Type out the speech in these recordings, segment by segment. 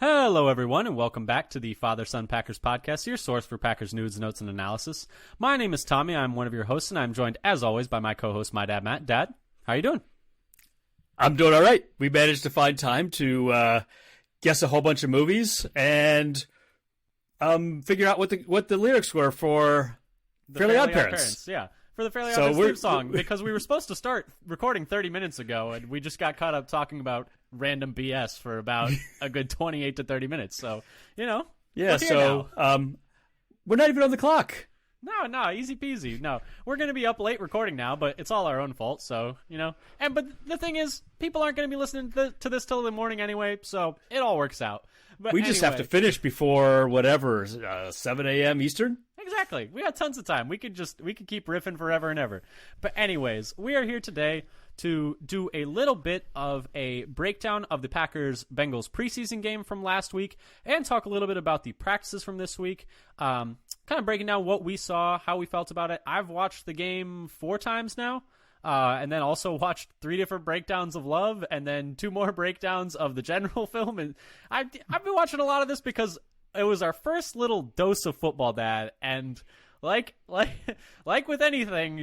Hello, everyone, and welcome back to the Father-Son Packers podcast, your source for Packers news, notes, and analysis. My name is Tommy. I'm one of your hosts, and I'm joined, as always, by my co-host, my dad, Matt. Dad, how you doing? I'm doing all right. We managed to find time to guess a whole bunch of movies and figure out what the lyrics were for Fairly Odd Parents. Yeah, for the Fairly Odd Parents theme song, because we were supposed to start recording 30 minutes ago, and we just got caught up talking about random BS for about a good 28 to 30 minutes. So, yeah. So we're not even on the clock. No, easy peasy. No, we're going to be up late recording now, but it's all our own fault. So, but the thing is, people aren't going to be listening to this till the morning anyway, so it all works out. But we just have to finish before whatever 7 a.m. Eastern. Exactly. We got tons of time. We could keep riffing forever and ever. But anyways, we are here today to do a little bit of a breakdown of the Packers-Bengals preseason game from last week and talk a little bit about the practices from this week. Kind of breaking down what we saw, how we felt about it. I've watched the game 4 times now, and then also watched 3 different breakdowns of Love, and then 2 more breakdowns of the general film. And I've been watching a lot of this because it was our first little dose of football, Dad, and like with anything,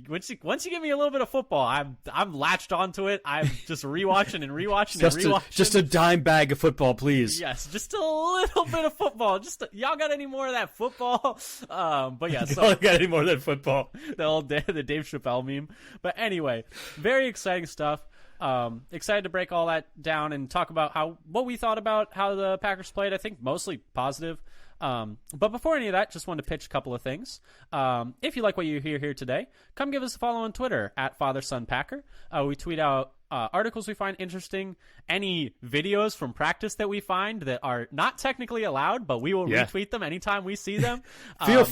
once you give me a little bit of football, I'm latched onto it. I'm just rewatching and rewatching. Just a dime bag of football, please. Yes, just a little bit of football. Y'all got any more of that football? But yeah, so y'all got any more of that football? The Dave Chappelle meme. But anyway, very exciting stuff. Excited to break all that down and talk about what we thought about how the Packers played. I think mostly positive. But before any of that, just wanted to pitch a couple of things. If you like what you hear here today, come give us a follow on Twitter at FatherSonPacker. We tweet out articles we find interesting, any videos from practice that we find that are not technically allowed, but we will retweet them anytime we see them. Feel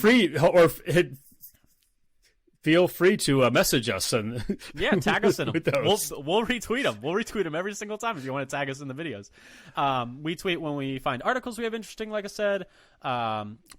free to message us and tag us in them. We'll retweet them. We'll retweet them every single time if you want to tag us in the videos. We tweet when we find articles we have interesting, like I said,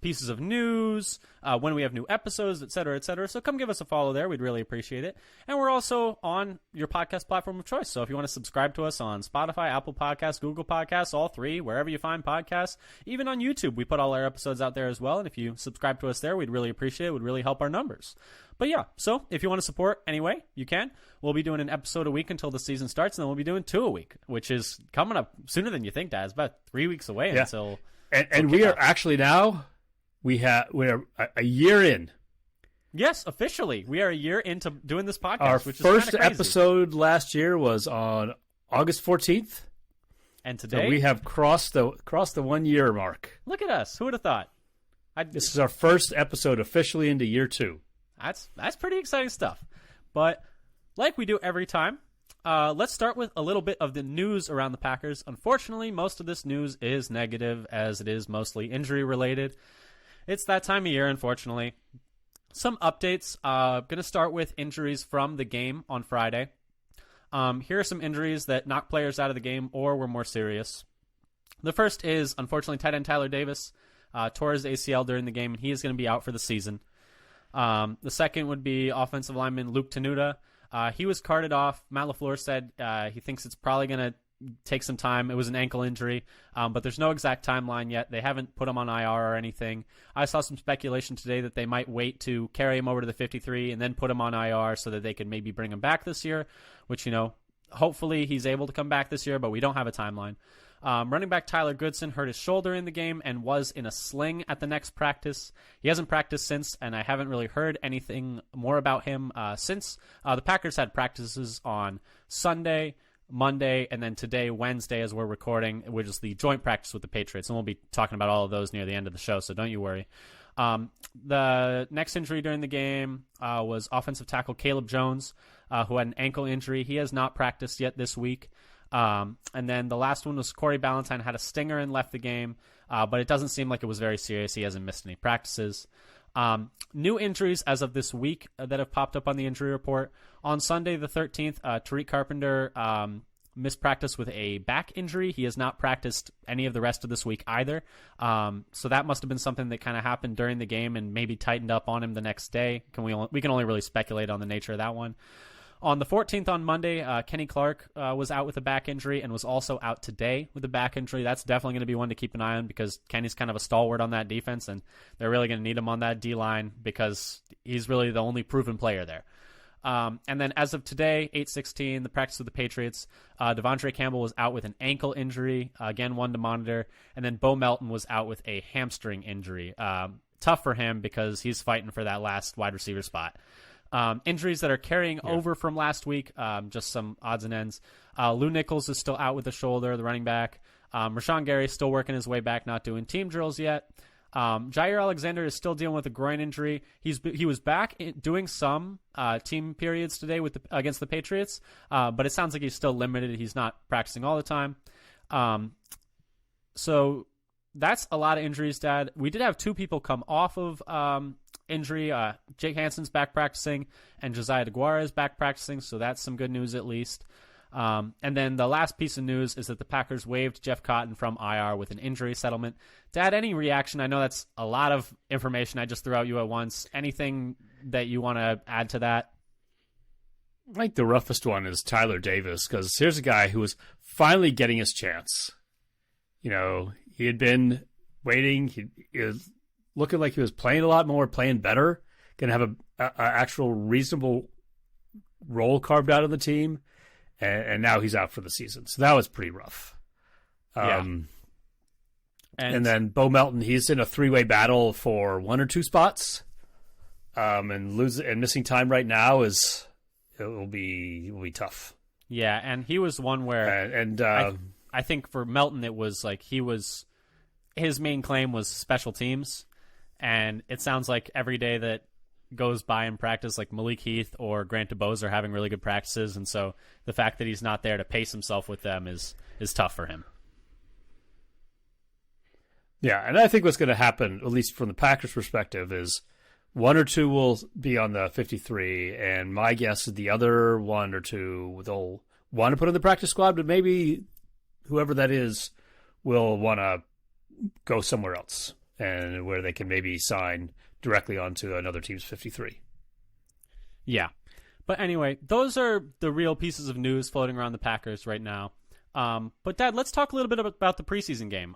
pieces of news, when we have new episodes, et cetera, et cetera. So come give us a follow there. We'd really appreciate it. And we're also on your podcast platform of choice. So if you want to subscribe to us on Spotify, Apple Podcasts, Google Podcasts, all 3, wherever you find podcasts, even on YouTube, we put all our episodes out there as well. And if you subscribe to us there, we'd really appreciate it. It would really help our numbers. But yeah, so if you want to support anyway, you can. We'll be doing an episode a week until the season starts, and then we'll be doing 2 a week, which is coming up sooner than you think, Dad. It's about 3 weeks away until. And we are actually now, we're a year in. Yes, officially, we are a year into doing this podcast. Our which first is crazy. episode last year was on August 14th, and today we have crossed the 1 year mark. Look at us! Who would have thought? This is our first episode officially into year 2. That's pretty exciting stuff. But like we do every time, let's start with a little bit of the news around the Packers. Unfortunately, most of this news is negative, as it is mostly injury related. It's that time of year, unfortunately. Some updates. Going to start with injuries from the game on Friday. Here are some injuries that knocked players out of the game or were more serious. The first is, unfortunately, tight end Tyler Davis tore his ACL during the game, and he is going to be out for the season. The second would be offensive lineman Luke Tenuta. He was carted off. Matt LaFleur said he thinks it's probably going to take some time. It was an ankle injury, but there's no exact timeline yet. They haven't put him on IR or anything. I saw some speculation today that they might wait to carry him over to the 53 and then put him on IR so that they could maybe bring him back this year, which, hopefully he's able to come back this year, but we don't have a timeline. Running back Tyler Goodson hurt his shoulder in the game and was in a sling at the next practice. He hasn't practiced since, and I haven't really heard anything more about him since. The Packers had practices on Sunday, Monday, and then today, Wednesday, as we're recording, which is the joint practice with the Patriots. And we'll be talking about all of those near the end of the show, so don't you worry. The next injury during the game was offensive tackle Caleb Jones, who had an ankle injury. He has not practiced yet this week. And then the last one was Corey Ballantyne, had a stinger and left the game, but it doesn't seem like it was very serious. He hasn't missed any practices. New injuries as of this week that have popped up on the injury report. On Sunday the 13th, Tariq Carpenter missed practice with a back injury. He has not practiced any of the rest of this week either. So that must have been something that kind of happened during the game and maybe tightened up on him the next day. We can only really speculate on the nature of that one. On the 14th on Monday, Kenny Clark was out with a back injury and was also out today with a back injury. That's definitely going to be one to keep an eye on because Kenny's kind of a stalwart on that defense, and they're really going to need him on that D-line because he's really the only proven player there. And then as of today, 8/16, the practice of the Patriots, Devondre Campbell was out with an ankle injury, again, one to monitor. And then Bo Melton was out with a hamstring injury. Tough for him because he's fighting for that last wide receiver spot. Injuries that are carrying over from last week, just some odds and ends. Lou Nichols is still out with the shoulder, the running back. Rashawn Gary is still working his way back, not doing team drills yet. Jair Alexander is still dealing with a groin injury. He was back doing some team periods today against the Patriots, but it sounds like he's still limited. He's not practicing all the time. So that's a lot of injuries, Dad. We did have two people come off of injury. Jake Hansen's back practicing, and Josiah DeGuara is back practicing, so that's some good news at least. And then the last piece of news is that the Packers waived Jeff Cotton from IR with an injury settlement. Dad, any reaction? I know that's a lot of information I just threw at you at once. Anything that you want to add to that? I think the roughest one is Tyler Davis, because here's a guy who was finally getting his chance. You know, he had been waiting. He was looking like he was playing a lot more, playing better, going to have a actual reasonable role carved out on the team. And now he's out for the season. So that was pretty rough. And then Bo Melton, he's in a three-way battle for one or two spots. And missing time right now it will be tough. Yeah, and he was one where I think for Melton it was like his main claim was special teams, and it sounds like every day that goes by in practice, like Malik Heath or Grant DeBose are having really good practices, and so the fact that he's not there to pace himself with them is tough for him. Yeah, and I think what's going to happen, at least from the Packers' perspective, is one or two will be on the 53, and my guess is the other one or two they'll want to put in the practice squad, but maybe whoever that is will want to go somewhere else, and where they can maybe sign directly onto another team's 53. Yeah. But anyway, those are the real pieces of news floating around the Packers right now. But Dad, let's talk a little bit about the preseason game.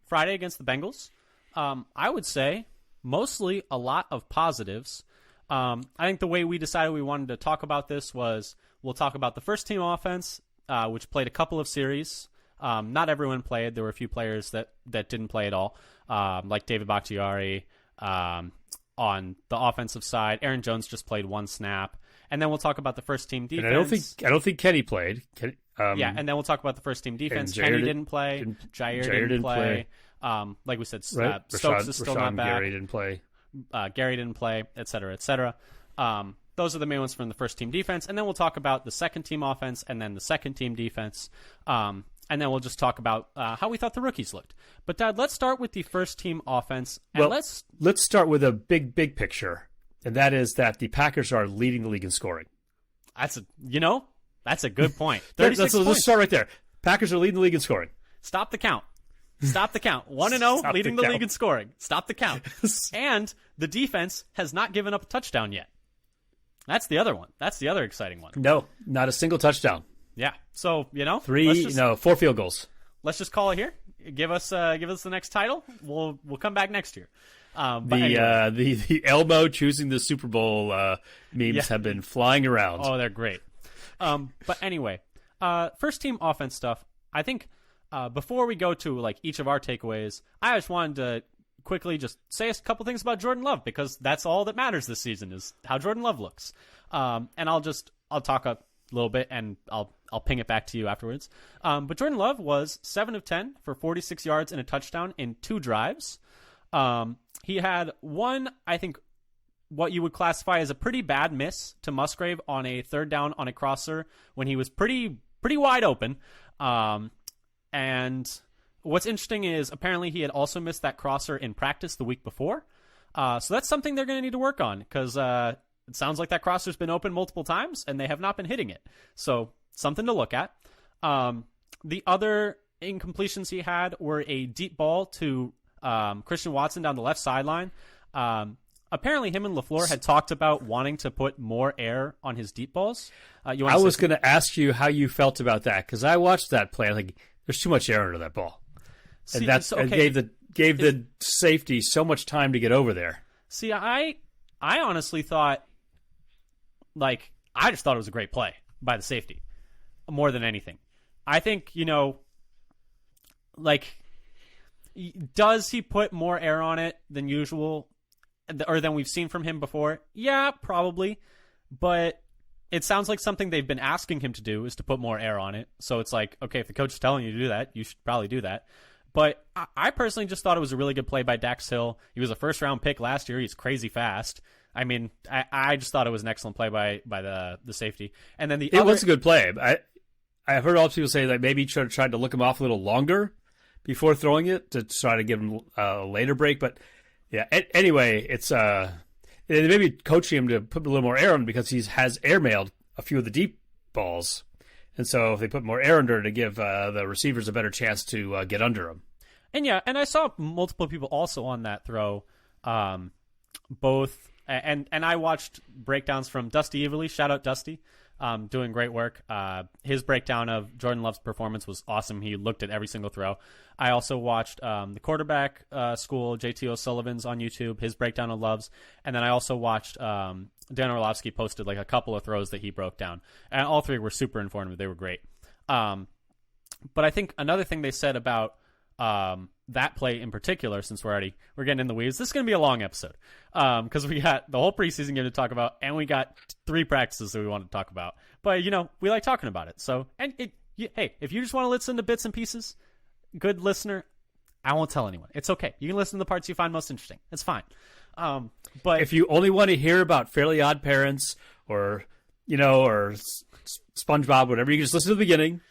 Friday against the Bengals. I would say mostly a lot of positives. I think the way we decided we wanted to talk about this was we'll talk about the first team offense, which played a couple of series. Not everyone played. There were a few players that didn't play at all, like David Bakhtiari. On the offensive side, Aaron Jones just played one snap, and then we'll talk about the first team defense. And I don't think Kenny played. And then we'll talk about the first team defense. Kenny didn't play. Jair didn't play. Like we said, right? Stokes is still not back. Gary didn't play. Gary didn't play, et cetera, et cetera. Those are the main ones from the first team defense, and then we'll talk about the second team offense and then the second team defense. And then we'll just talk about how we thought the rookies looked. But, Dad, let's start with the first-team offense. And let's start with a big picture, and that is that the Packers are leading the league in scoring. That's a good point. 36 points. Let's start right there. Packers are leading the league in scoring. Stop the count. 1-0, leading the league in scoring. Stop the count. And the defense has not given up a touchdown yet. That's the other one. That's the other exciting one. No, not a single touchdown. Yeah. So, 4 field goals. Let's just call it here. Give us the next title. We'll come back next year. The Elmo choosing the Super Bowl memes have been flying around. Oh, they're great. But anyway, first team offense stuff. I think before we go to like each of our takeaways, I just wanted to quickly just say a couple things about Jordan Love, because that's all that matters this season is how Jordan Love looks. And I'll talk a little bit and I'll ping it back to you afterwards. But Jordan Love was 7 of 10 for 46 yards and a touchdown in 2 drives. He had one, I think, what you would classify as a pretty bad miss to Musgrave on a third down on a crosser when he was pretty wide open. And what's interesting is apparently he had also missed that crosser in practice the week before. So that's something they're going to need to work on, because it sounds like that crosser's been open multiple times and they have not been hitting it. So something to look at. The other incompletions he had were a deep ball to Christian Watson down the left sideline. apparently him and LaFleur had talked about wanting to put more air on his deep balls. I was going to ask you how you felt about that, because I watched that play. Like, there's too much air under that ball. And it gave the safety so much time to get over there. See, I honestly thought, like, I just thought it was a great play by the safety more than anything. I think, like, does he put more air on it than usual or than we've seen from him before? Yeah, probably. But it sounds like something they've been asking him to do is to put more air on it. So it's like, okay, if the coach is telling you to do that, you should probably do that. But I personally just thought it was a really good play by Dax Hill. He was a first-round pick last year. He's crazy fast. I mean, I just thought it was an excellent play by the safety. And then it was a good play. I've heard all people say that maybe he tried to look him off a little longer before throwing it to try to give him a later break. But yeah, anyway, it's maybe coaching him to put a little more air on because he has airmailed a few of the deep balls. And so if they put more air under it to give the receivers a better chance to get under them. And yeah, and I saw multiple people also on that throw, both, and I watched breakdowns from Dusty Evely. Shout out Dusty, doing great work. His breakdown of Jordan Love's performance was awesome. He looked at every single throw. I also watched the quarterback school, JT O'Sullivan's on YouTube, his breakdown of Love's. And then I also watched Dan Orlovsky posted like a couple of throws that he broke down. And all three were super informative. They were great. But I think another thing they said about that play in particular, since we're getting in the weeds, this is going to be a long episode because we got the whole preseason game to talk about, and we got 3 practices that we want to talk about. But, we like talking about it. So, hey, if you just want to listen to bits and pieces, good listener, I won't tell anyone. It's okay. You can listen to the parts you find most interesting. It's fine. But if you only want to hear about Fairly Odd Parents or SpongeBob, whatever, you can just listen to the beginning.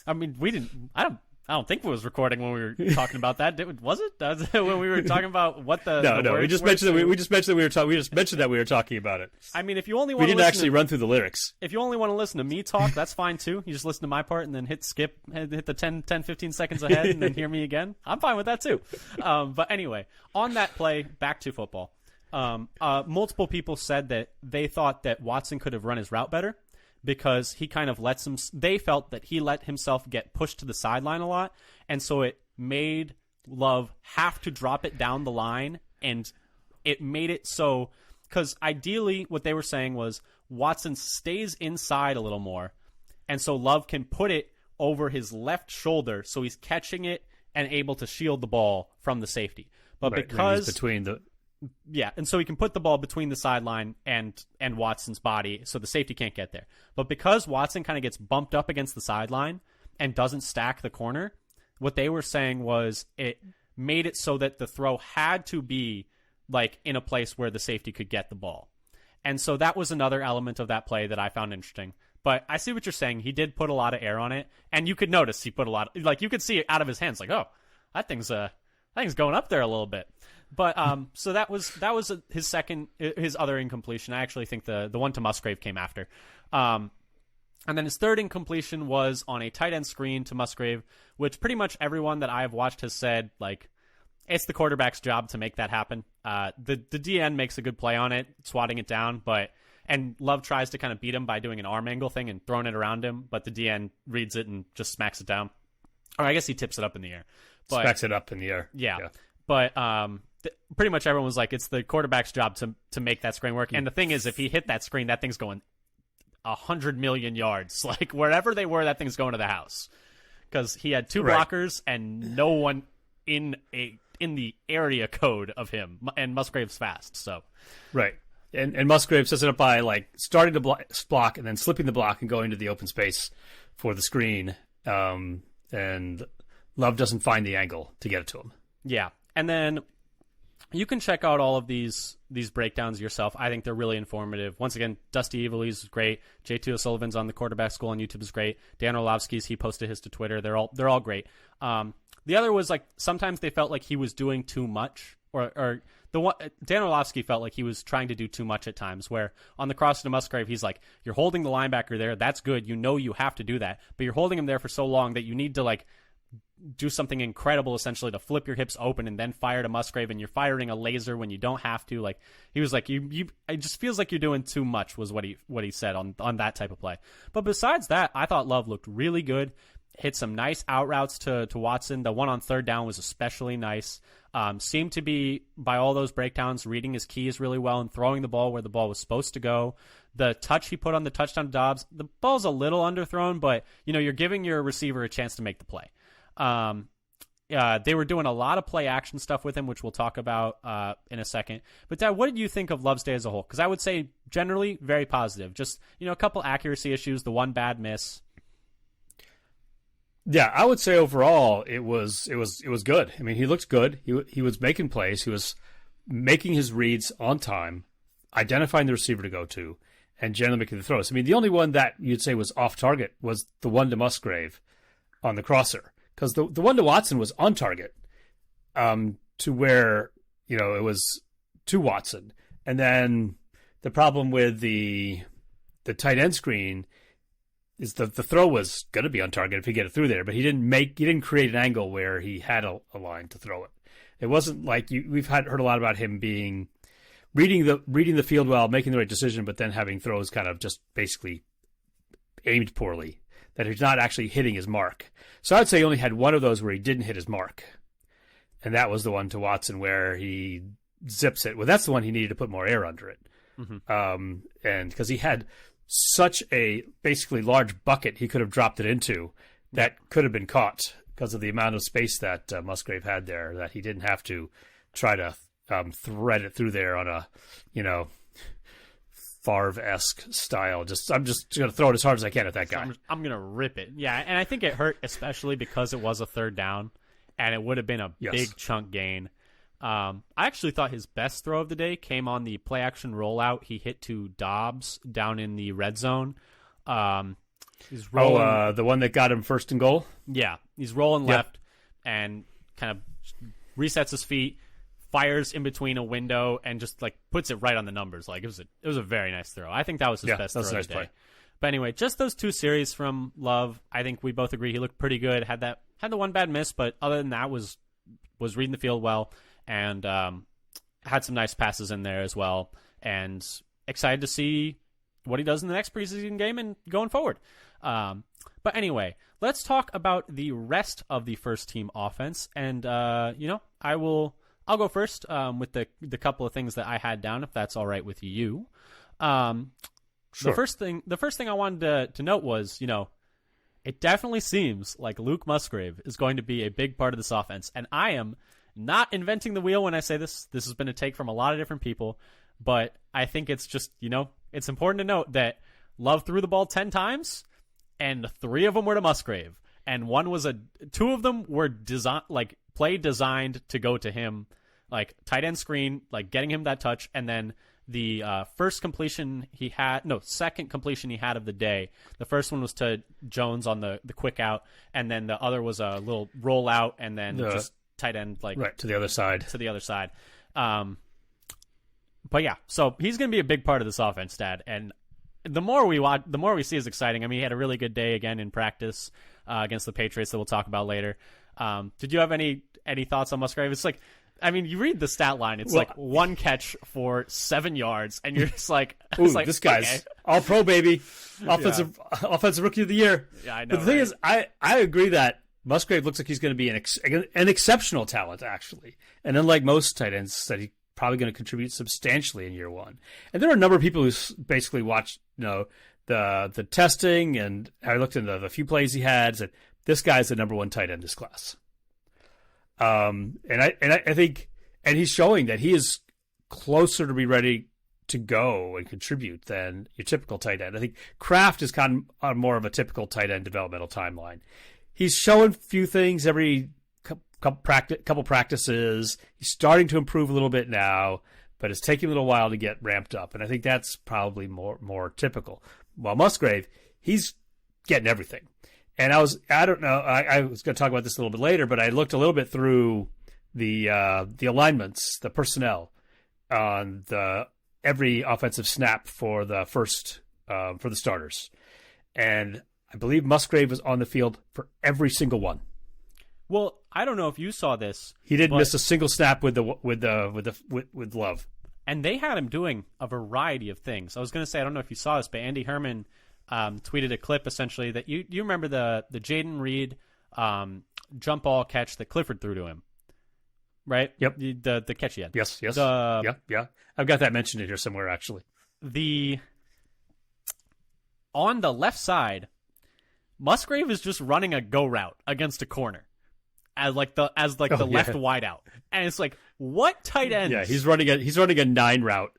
I mean, I don't think it was recording when we were talking about that. Was it? When we were talking about what the no. We just mentioned that we just mentioned that we were talking about it. I mean, if you only want we didn't actually run through the lyrics. If you only want to listen to me talk, that's fine too. You just listen to my part and then hit skip, hit the 10, 15 seconds ahead, and then hear me again. I'm fine with that too. But anyway, on that play, back to football. Multiple people said that they thought that Watson could have run his route better, because he kind of they felt that he let himself get pushed to the sideline a lot, and so it made Love have to drop it down the line, and it made it so, because ideally what they were saying was Watson stays inside a little more, and so Love can put it over his left shoulder, so he's catching it and able to shield the ball from the safety. But right, because between the yeah, and so he can put the ball between the sideline and Watson's body, so the safety can't get there. But because Watson kind of gets bumped up against the sideline and doesn't stack the corner, what they were saying was it made it so that the throw had to be like in a place where the safety could get the ball. And so that was another element of that play that I found interesting. But I see what you're saying. He did put a lot of air on it, and you could notice he put a lot of, like, you could see it out of his hands, like, oh, that thing's going up there a little bit. But so that was his other incompletion. I actually think the one to Musgrave came after. And then his third incompletion was on a tight end screen to Musgrave, which pretty much everyone that I have watched has said, like, it's the quarterback's job to make that happen. The DN makes a good play on it, swatting it down, and Love tries to kind of beat him by doing an arm angle thing and throwing it around him, but the DN reads it and just smacks it down. Or I guess he tips it up in the air. Smacks it up in the air. Yeah. But pretty much everyone was like, it's the quarterback's job to make that screen work. And the thing is, if he hit that screen, that thing's going 100 million yards. Like, wherever they were, that thing's going to the house. Because he had 2 blockers and no one in the area code of him. And Musgrave's fast, so. Right. And Musgrave sets it up by, like, starting to block and then slipping the block and going to the open space for the screen. And Love doesn't find the angle to get it to him. Yeah. And then you can check out all of these breakdowns yourself. I think they're really informative. Once again, Dusty Evely's is great. J.T. O'Sullivan's on the quarterback school on YouTube is great. Dan Orlovsky's, he posted his to Twitter. They're all great. The other was, like, sometimes they felt like he was doing too much, or the one Dan Orlovsky felt like he was trying to do too much at times, where on the cross to Musgrave, he's like, you're holding the linebacker there. That's good. You know you have to do that, but you're holding him there for so long that you need to, like, do something incredible, essentially to flip your hips open and then fire to Musgrave, and you're firing a laser when you don't have to. Like, he was like, it just feels like you're doing too much, was what he said on that type of play. But besides that, I thought Love looked really good. Hit some nice out routes to Watson. The one on third down was especially nice. Seemed to be, by all those breakdowns, reading his keys really well and throwing the ball where the ball was supposed to go. The touch he put on the touchdown to Dobbs, the ball's a little underthrown, but you're giving your receiver a chance to make the play. They were doing a lot of play action stuff with him, which we'll talk about in a second. But Dad, what did you think of Love's day as a whole? Because I would say generally very positive. Just a couple accuracy issues, the one bad miss. Yeah, I would say overall it was good. I mean, he looked good. He was making plays. He was making his reads on time, identifying the receiver to go to, and generally making the throws. I mean, the only one that you'd say was off target was the one to Musgrave on the crosser, because the one to Watson was on target, to where it was to Watson, and then the problem with the tight end screen is the throw was going to be on target if he get it through there, but he didn't create an angle where he had a line to throw it. It wasn't like we've heard a lot about him being reading the field well, making the right decision, but then having throws kind of just basically aimed poorly, that he's not actually hitting his mark. So I'd say he only had one of those where he didn't hit his mark, and that was the one to Watson where he zips it. Well, that's the one he needed to put more air under it, and because he had such a basically large bucket he could have dropped it into that could have been caught because of the amount of space that Musgrave had there, that he didn't have to try to thread it through there on a Favre-esque style. I'm just going to throw it as hard as I can at that guy. I'm going to rip it. Yeah, and I think it hurt especially because it was a third down, and it would have been a big chunk gain. I actually thought his best throw of the day came on the play-action rollout he hit to Dobbs down in the red zone. He's rolling, the one that got him first and goal? Yeah, he's rolling left and kind of resets his feet, fires in between a window, and just puts it right on the numbers. It was a very nice throw. I think that was his best throw of the day. Play. But anyway, just those two series from Love, I think we both agree he looked pretty good. Had the one bad miss, but other than that was reading the field well, and had some nice passes in there as well. And excited to see what he does in the next preseason game and going forward. But anyway, let's talk about the rest of the first team offense. And I'll go first with the couple of things that I had down, if that's all right with you. Sure. The first thing I wanted to note was, it definitely seems like Luke Musgrave is going to be a big part of this offense. And I am not inventing the wheel when I say this. This has been a take from a lot of different people, but I think it's just, it's important to note that Love threw the ball 10 times, and 3 of them were to Musgrave, and 2 of them were play designed to go to him, tight end screen, getting him that touch, and then the second completion he had of the day. The first one was to Jones on the quick out, and then the other was a little roll out, and then just tight end right to the other side. But yeah, so he's going to be a big part of this offense, Dad. And the more we watch, the more we see is exciting. I mean, he had a really good day again in practice against the Patriots that we'll talk about later. Did you have any thoughts on Musgrave? It's you read the stat line. It's one catch for 7 yards, and you're just this guy's all pro, baby. Offensive rookie of the year. Yeah, I know. But the thing is, I agree that Musgrave looks like he's going to be an exceptional talent, actually. And unlike most tight ends, that he's probably going to contribute substantially in year one. And there are a number of people who basically watched, the testing, and I looked into the few plays he had, said this guy's the number one tight end in this class. And I think, and he's showing that he is closer to be ready to go and contribute than your typical tight end. I think Kraft is kind of on more of a typical tight end developmental timeline. He's showing a few things every couple practices. He's starting to improve a little bit now, but it's taking a little while to get ramped up. And I think that's probably more typical. While Musgrave, he's getting everything. And I was going to talk about this a little bit later, but I looked a little bit through the alignments, the personnel on every offensive snap for the starters. And I believe Musgrave was on the field for every single one. Well, I don't know if you saw this. He didn't miss a single snap with Love. And they had him doing a variety of things. I was going to say, I don't know if you saw this, but Andy Herman tweeted a clip essentially that you remember the Jaden Reed jump ball catch that Clifford threw to him, right? Yep. The catch he had. Yes. Yeah. I've got that mentioned in here somewhere actually. On the left side, Musgrave is just running a go route against a corner as the left wide out, and it's like, what tight end? Yeah, he's running a 9 route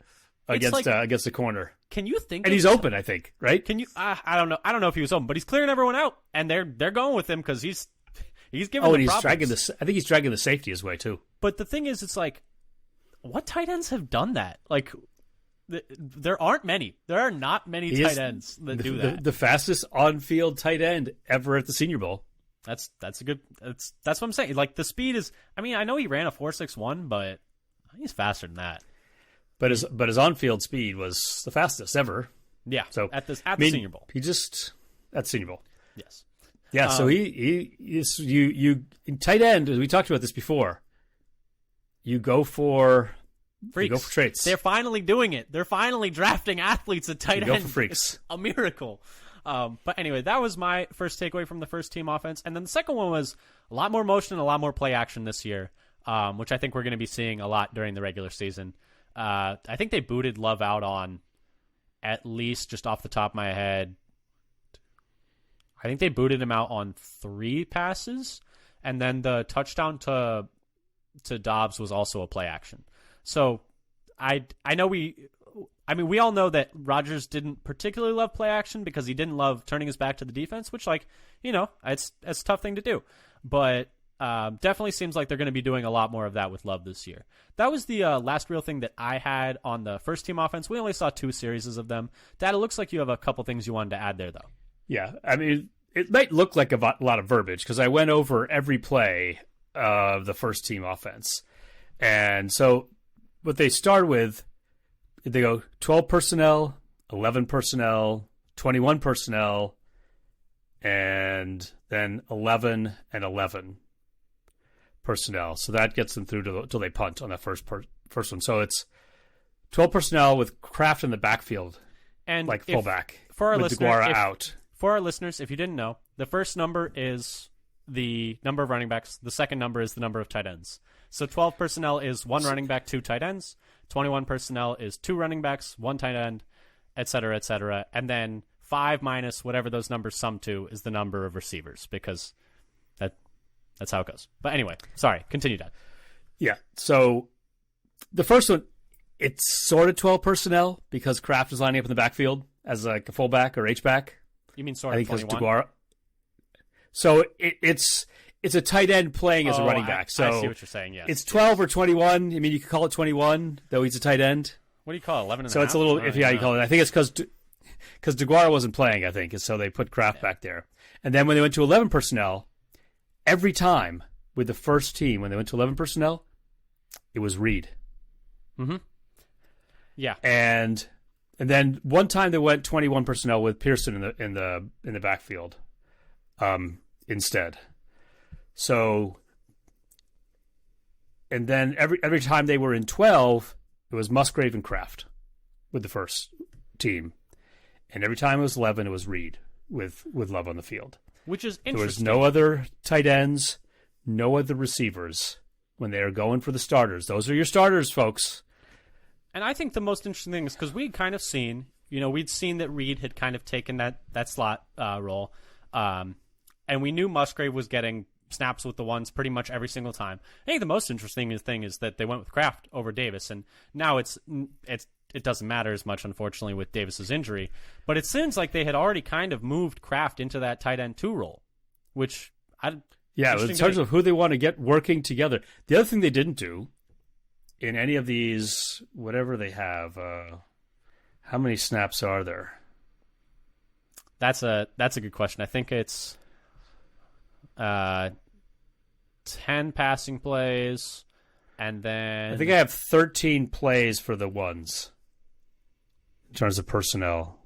against the corner. Can you think? And he's open, I think, right? Can you? I don't know. I don't know if he was open, but he's clearing everyone out, and they're going with him because he's giving. Oh, and he's dragging I think he's dragging the safety his way too. But the thing is, it's like, what tight ends have done that? Like, there aren't many. There are not many tight ends that do that. The fastest on-field tight end ever at the Senior Bowl. That's what I'm saying. Like, the speed is. I mean, I know he ran a 4.61, but he's faster than that. But his on-field speed was the fastest ever. Yeah. So at the Senior Bowl, he just at Senior Bowl. Yes. Yeah. So he is you in tight end. As we talked about this before, you go for freaks. You go for traits. They're finally doing it. They're finally drafting athletes at tight end. Go for freaks. It's a miracle. But anyway, that was my first takeaway from the first team offense, and then the second one was a lot more motion, a lot more play action this year, which I think we're going to be seeing a lot during the regular season. I think they booted Love out on, at least just off the top of my head, I think they booted him out on 3 passes, and then the touchdown to Dobbs was also a play action. So I know we all know that Rodgers didn't particularly love play action because he didn't love turning his back to the defense, which, like, it's a tough thing to do. But definitely seems like they're going to be doing a lot more of that with Love this year. That was the last real thing that I had on the first team offense. We only saw 2 series of them. Dad, it looks like you have a couple things you wanted to add there, though. Yeah, I mean, it might look like a lot of verbiage because I went over every play of the first team offense. And so what they start with, they go 12 personnel, 11 personnel, 21 personnel, and then 11 and 11 personnel. So that gets them through till they punt on that first one. So it's 12 personnel with Kraft in the backfield, and like fullback, for our with DeGuara out. For our listeners, if you didn't know, the first number is the number of running backs. The second number is the number of tight ends. So 12 personnel is 1 running back, 2 tight ends. 21 personnel is 2 running backs, 1 tight end, et cetera, et cetera. And then 5 minus whatever those numbers sum to is the number of receivers, because that's how it goes. But anyway, sorry, continue, Dad. Yeah, so the first one, it's sort of 12 personnel because Kraft is lining up in the backfield as like a fullback or H-back. You mean sort of 21? DeGuara. So it's a tight end playing as a running back. So I see what you're saying, yeah. It's 12 or 21. I mean, you could call it 21, though he's a tight end. What do you call it, 11 and so it's a little iffy how you call it. I think it's because DeGuara wasn't playing, I think, and so they put Kraft back there. And then when they went to 11 personnel, every time with the first team, when they went to 11 personnel, it was Reed. Mm-hmm. Yeah. And then one time they went 21 personnel with Pearson in the backfield instead. So, and then every time they were in 12, it was Musgrave and Kraft with the first team, and every time it was 11, it was Reed with Love on the field. Which is interesting. There was no other tight ends, no other receivers when they are going for the starters. Those are your starters, folks. And I think the most interesting thing is because we'd kind of seen, we'd seen that Reed had kind of taken that slot role, and we knew Musgrave was getting snaps with the ones pretty much every single time. I think the most interesting thing is that they went with Kraft over Davis, and now it doesn't matter as much, unfortunately, with Davis's injury. But it seems like they had already kind of moved Kraft into that tight end 2 role, which in terms of who they want to get working together. The other thing they didn't do in any of these, whatever they have, how many snaps are there? That's a good question. I think it's 10 passing plays, and then I think I have 13 plays for the ones in terms of personnel.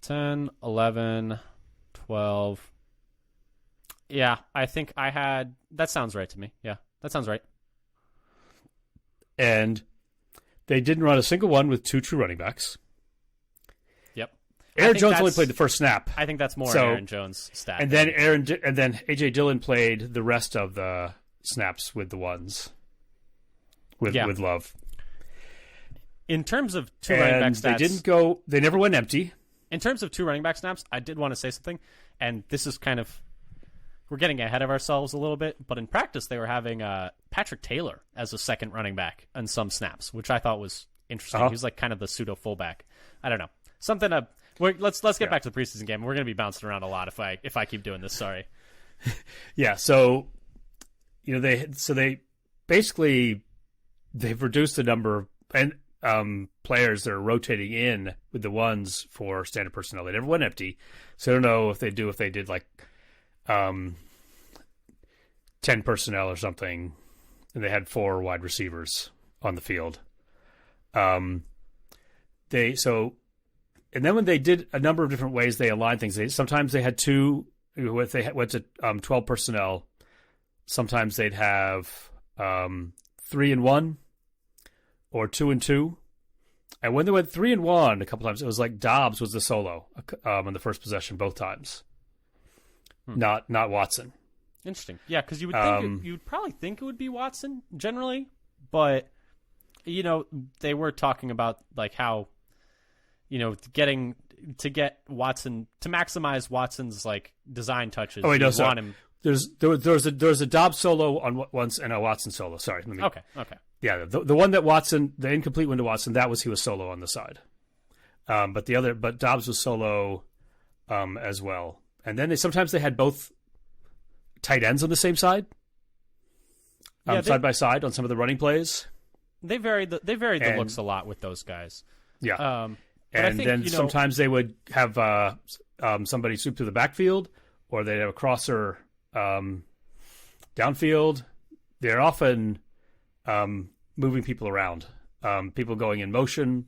10, 11, 12. Yeah, I think I had. That sounds right to me. Yeah, that sounds right. And they didn't run a single one with 2 true running backs. Yep. Aaron Jones only played the first snap. I think that's more Aaron Jones' stat. And then AJ Dillon played the rest of the snaps with the ones with Love. In terms of 2 running back stats, they never went empty. In terms of 2 running back snaps, I did want to say something, and this is kind of, we're getting ahead of ourselves a little bit, but in practice they were having Patrick Taylor as a second running back on some snaps, which I thought was interesting. He was like kind of the pseudo fullback. I don't know. Something let's get back to the preseason game. We're going to be bouncing around a lot if I keep doing this. Sorry. Yeah, so they basically they've reduced the number and players that are rotating in with the ones for standard personnel. They never went empty, so I don't know if they did like 10 personnel or something, and they had 4 wide receivers on the field. And then when they did a number of different ways they aligned things, sometimes they had 2. If they went to 12 personnel, sometimes they'd have 3 and 1 or 2 and 2. And when they went 3 and 1 a couple times, it was like Dobbs was the solo on the first possession both times, not Watson. Interesting, yeah, because you would think you'd probably think it would be Watson generally, but they were talking about like how to get Watson to maximize Watson's like design touches. Oh wait, no, want him. There's a Dobbs solo on once and a Watson solo. Sorry, Okay. Yeah, the one that Watson, the incomplete one to Watson, he was solo on the side. But Dobbs was solo as well. And then sometimes they had both tight ends on the same side, side by side on some of the running plays. They varied the looks a lot with those guys. Yeah. And then sometimes they would have somebody swoop through the backfield, or they'd have a crosser downfield. They're often moving people around, people going in motion,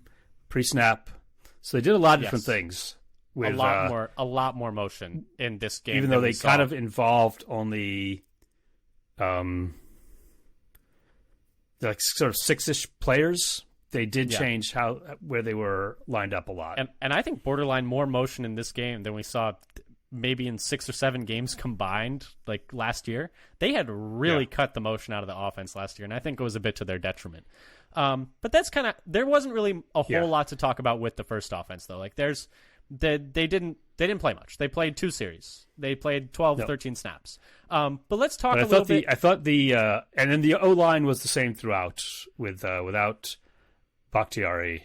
pre-snap. So they did a lot of different things. With, a lot more motion in this game. Even though they kind of involved only like sort of 6-ish players, they did change where they were lined up a lot. And I think borderline more motion in this game than we saw maybe in 6 or 7 games combined, like last year. They had really cut the motion out of the offense last year, and I think it was a bit to their detriment. But that's kind of, there wasn't really a whole lot to talk about with the first offense though. Like they didn't play much. They played 2 series. They played 12, 13 snaps. But let's talk a little bit. I thought and then the O-line was the same throughout without Bakhtiari.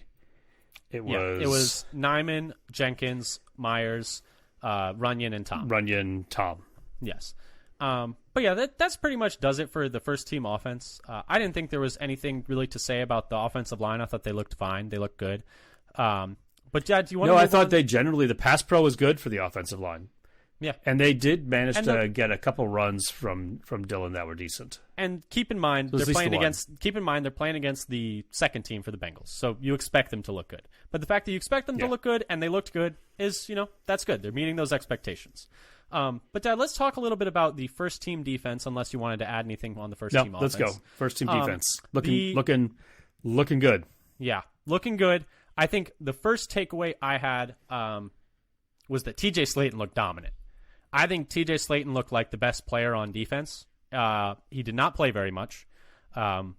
It was Nyman, Jenkins, Myers, Runyon, and Tom. Yes. But yeah, that's pretty much does it for the first team offense. I didn't think there was anything really to say about the offensive line. I thought they looked fine. They looked good. But Dad, do you want to? No, I thought the pass pro was good for the offensive line. Yeah, and they did manage to get a couple runs from Dillon that were decent. And keep in mind they're playing against the second team for the Bengals, so you expect them to look good. But the fact that you expect them to look good and they looked good is, that's good. They're meeting those expectations. But Dad, let's talk a little bit about the first team defense. Unless you wanted to add anything on the first team offense. Let's go. First team defense looking good. Yeah, looking good. I think the first takeaway I had was that TJ Slayton looked dominant. I think TJ Slayton looked like the best player on defense. He did not play very much,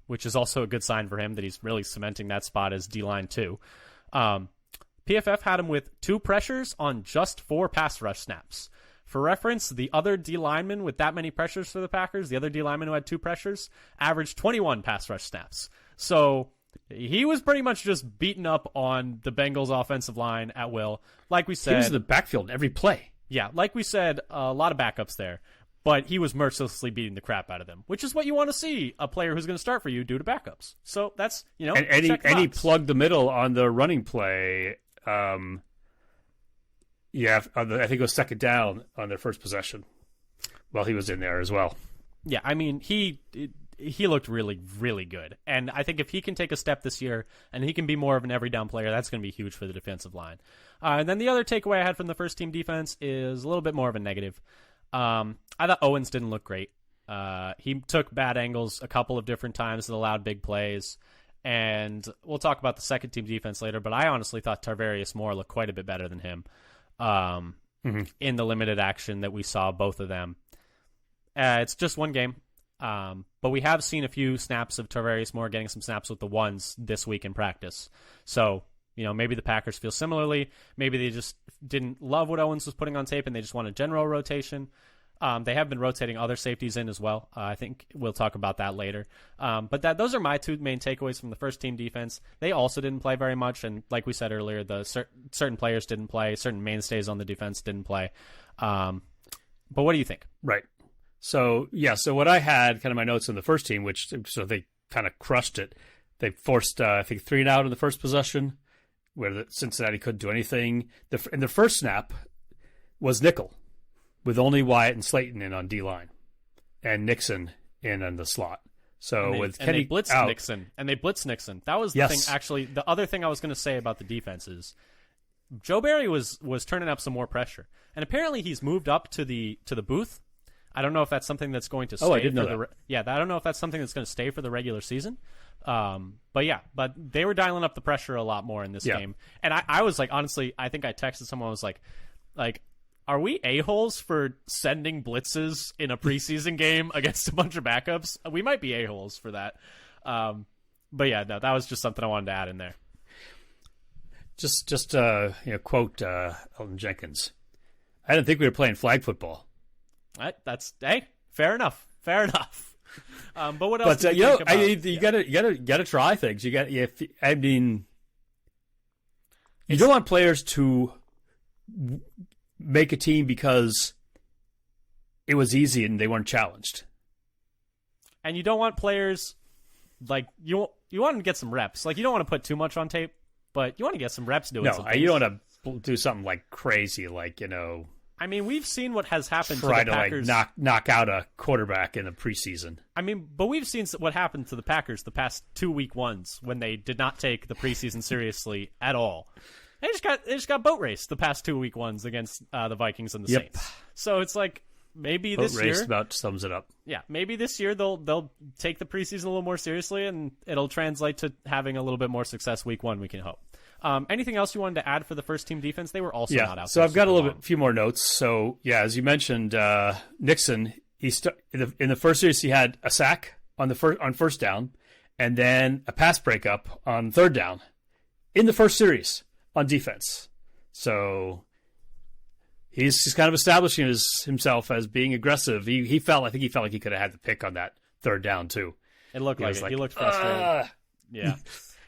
which is also a good sign for him that he's really cementing that spot as D-line too. PFF had him with 2 pressures on just 4 pass rush snaps. For reference, the other D-lineman with that many pressures for the Packers, the other D-lineman who had 2 pressures, averaged 21 pass rush snaps. So he was pretty much just beaten up on the Bengals offensive line at will. Like we said, he was in the backfield every play. Yeah, like we said, a lot of backups there. But he was mercilessly beating the crap out of them, which is what you want to see a player who's going to start for you do to backups. So that's, and he plugged the middle on the running play. I think it was second down on their first possession. Well, he was in there as well. Yeah, I mean, he looked really, really good. And I think if he can take a step this year and he can be more of an every down player, that's going to be huge for the defensive line. And then the other takeaway I had from the first team defense is a little bit more of a negative. I thought Owens didn't look great. He took bad angles a couple of different times that allowed big plays. And we'll talk about the second team defense later, but I honestly thought Tarvarius Moore looked quite a bit better than him in the limited action that we saw both of them. It's just one game, but we have seen a few snaps of Tarvarius Moore getting some snaps with the ones this week in practice. So, maybe the Packers feel similarly. Maybe they just didn't love what Owens was putting on tape and they just want a general rotation. They have been rotating other safeties in as well. I think we'll talk about that later. But those are my two main takeaways from the first team defense. They also didn't play very much, and like we said earlier, the certain players didn't play, certain mainstays on the defense didn't play. But what do you think? Right. So what I had kind of my notes on the first team, so they kind of crushed it. They forced, I think, 3 and out in the first possession, where Cincinnati couldn't do anything. And the first snap was nickel, with only Wyatt and Slayton in on D-line, and Nixon in on the slot. So they blitzed Nixon. That was the thing. Actually, the other thing I was going to say about the defense is Joe Barry was turning up some more pressure, and apparently he's moved up to the booth. I don't know if that's something that's going to stay. I didn't know that. I don't know if that's something that's going to stay for the regular season. But they were dialing up the pressure a lot more in this game. And I was like, honestly, I think I texted someone, I was like, are we a-holes for sending blitzes in a preseason game against a bunch of backups? We might be a-holes for that. But yeah, no, that was just something I wanted to add in there. Just quote Elton Jenkins. I didn't think we were playing flag football. Fair enough. But what else? But you gotta try things. You don't want players to make a team because it was easy and they weren't challenged. And you don't want players you want them to get some reps. You don't want to put too much on tape, but you want to get some reps doing. No, you don't want to do something crazy, I mean, we've seen what has happened to the Packers. Knock out a quarterback in the preseason. I mean, but we've seen what happened to the Packers the past 2 week ones when they did not take the preseason seriously at all. They just got boat raced the past 2 week ones against the Vikings and the Saints. So it's maybe this year about sums it up. Yeah, maybe this year they'll take the preseason a little more seriously, and it'll translate to having a little bit more success week 1. We can hope. Anything else you wanted to add for the first team defense? They were also not out. So I've got a few more notes. So as you mentioned, Nixon, in the first series he had a sack on first down, and then a pass breakup on third down in the first series on defense. So he's kind of establishing himself as being aggressive. I think he felt like he could have had the pick on that third down too. It looked like it. He looked frustrated. Yeah.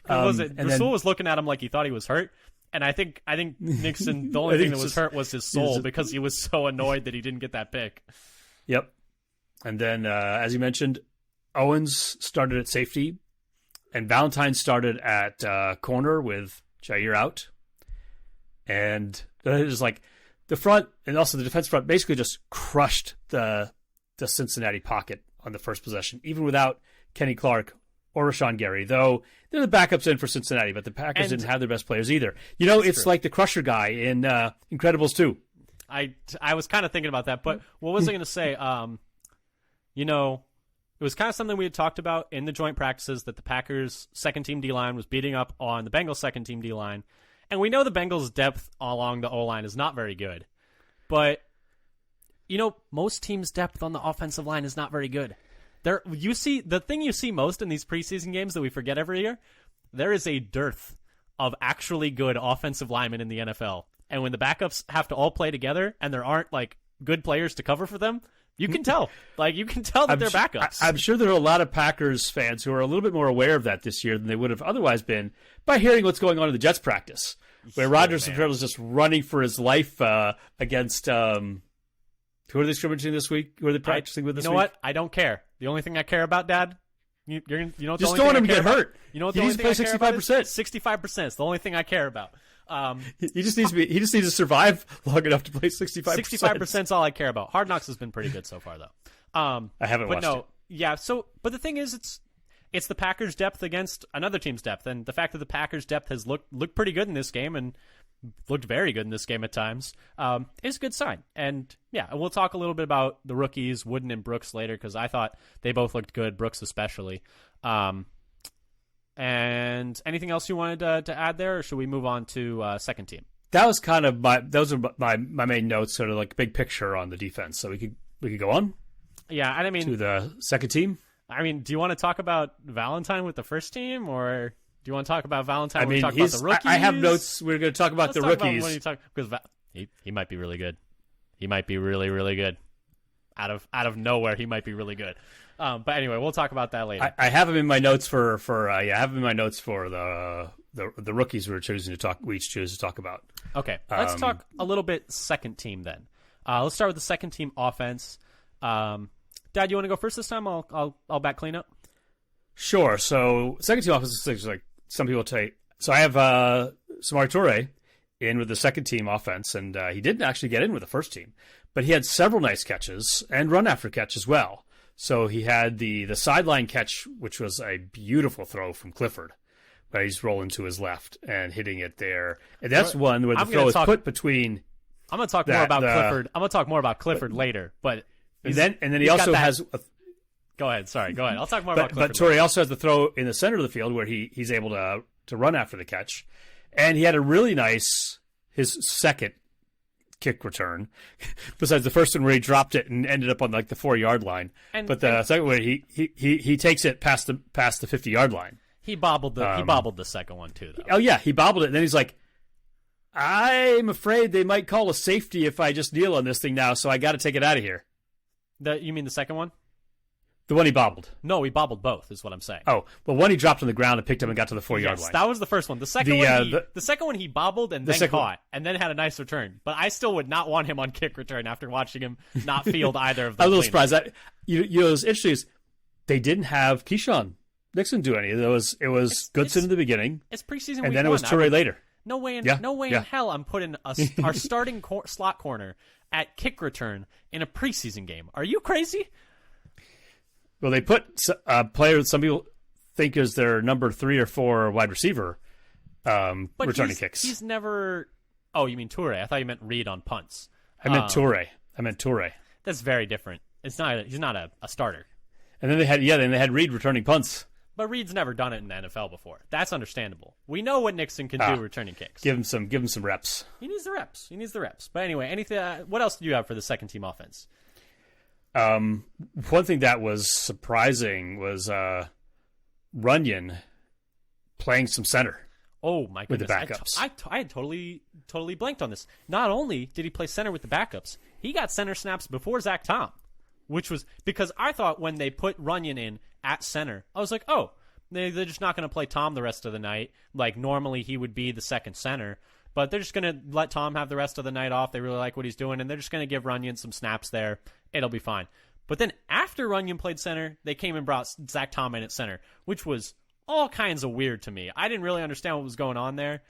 Rasul was looking at him like he thought he was hurt, and I think Nixon, the only thing that was hurt was his soul because he was so annoyed that he didn't get that pick. Yep. And then, as you mentioned, Owens started at safety, and Valentine started at corner with Jair out, and it was the front and also the defense front basically just crushed the Cincinnati pocket on the first possession, even without Kenny Clark or Rashawn Gary, though they're the backups in for Cincinnati, but the Packers didn't have their best players either. It's true. Like the Crusher guy in Incredibles 2. I was kind of thinking about that, but what was I going to say? It was kind of something we had talked about in the joint practices that the Packers' second-team D-line was beating up on the Bengals' second-team D-line, and we know the Bengals' depth along the O-line is not very good, but most teams' depth on the offensive line is not very good. The thing you see most in these preseason games that we forget every year, there is a dearth of actually good offensive linemen in the NFL. And when the backups have to all play together and there aren't good players to cover for them, you can tell. You can tell that they're backups. I'm sure there are a lot of Packers fans who are a little bit more aware of that this year than they would have otherwise been by hearing what's going on in the Jets practice, where Rodgers is just running for his life against who are they scrimmaging this week? Who are they practicing with this week? You know what? I don't care. The only thing I care about, Dad, you know what? Just don't want him to get hurt. You know what? He needs to play 65%. 65% is the only thing I care about. He just needs to survive long enough to play 65%. 65% is all I care about. Hard Knocks has been pretty good so far, though. I haven't watched it. Yeah. So, but the thing is, it's the Packers' depth against another team's depth, and the fact that the Packers' depth has looked pretty good in this game, and looked very good in this game at times, is a good sign. And yeah, we'll talk a little bit about the rookies, Wooden and Brooks, later, because I thought they both looked good, Brooks especially. And anything else you wanted to add there, or should we move on to second team? That was kind of those are my main notes, sort of like big picture on the defense. So we could go on. Yeah, and I mean, to the second team. I mean, do you want to talk about Valentine with the first team, or do you want to talk about Valentine? I mean, talk about the rookies? I have notes. We're going to talk about the rookies. Because he might be really good. He might be really, really good. Out of nowhere, he might be really good. But anyway, we'll talk about that later. I have him in my notes for I have him in my notes for the rookies we each choose to talk about. Okay, let's talk a little bit second team then. Let's start with the second team offense. Dad, you want to go first this time? I'll back clean up. Sure. So second team offense is like some people take. So I have Samori Toure in with the second team offense, and he didn't actually get in with the first team, but he had several nice catches and run after catch as well. So he had the sideline catch, which was a beautiful throw from Clifford, but he's rolling to his left and hitting it there, and that's one where the throw is put between. I'm going to talk more about Clifford. I'm going to talk more about Clifford later, but. And then he also has. Go ahead. Sorry. Go ahead. I'll talk more about Clifford. But Torrey also has the throw in the center of the field where he's able to run after the catch, and he had a really nice his second kick return, besides the first one where he dropped it and ended up on like the 4-yard line. But the second one he takes it past the 50-yard line. He bobbled the second one too, though. Oh yeah, he bobbled it, and then he's like, "I'm afraid they might call a safety if I just kneel on this thing now, so I got to take it out of here." You mean the second one? The one he bobbled. No, he bobbled both, is what I'm saying. Oh, well, one he dropped on the ground and picked up and got to the 4-yard line. That was the first one. The second one he bobbled and then caught, and then had a nice return. But I still would not want him on kick return after watching him not field either of them. I'm a little surprised. What's interesting is they didn't have Keyshawn Nixon do any. It was Goodson in the beginning. It's preseason, and then it was Toure later. No way in hell I'm putting our starting slot corner at kick return in a preseason game. Are you crazy? Well, they put a player some people think is their number 3 or 4 wide receiver returning kicks. He's never. Oh, you mean Toure? I thought you meant Reed on punts. I meant Toure. That's very different. He's not a starter. And then they had Reed returning punts. But Reed's never done it in the NFL before. That's understandable. We know what Nixon can do returning kicks. Give him some reps. He needs the reps. But anyway, anything? What else do you have for the second team offense? One thing that was surprising was Runyon playing some center. Oh my goodness! With the backups. I had totally blanked on this. Not only did he play center with the backups, he got center snaps before Zach Tom, which was because I thought when they put Runyon in at center, I was like, oh, they're just not going to play Tom the rest of the night. Like normally he would be the second center, but they're just going to let Tom have the rest of the night off. They really like what he's doing, and they're just going to give Runyon some snaps there. It'll be fine. But then after Runyon played center, they came and brought Zach Tom in at center, which was all kinds of weird to me. I didn't really understand what was going on there.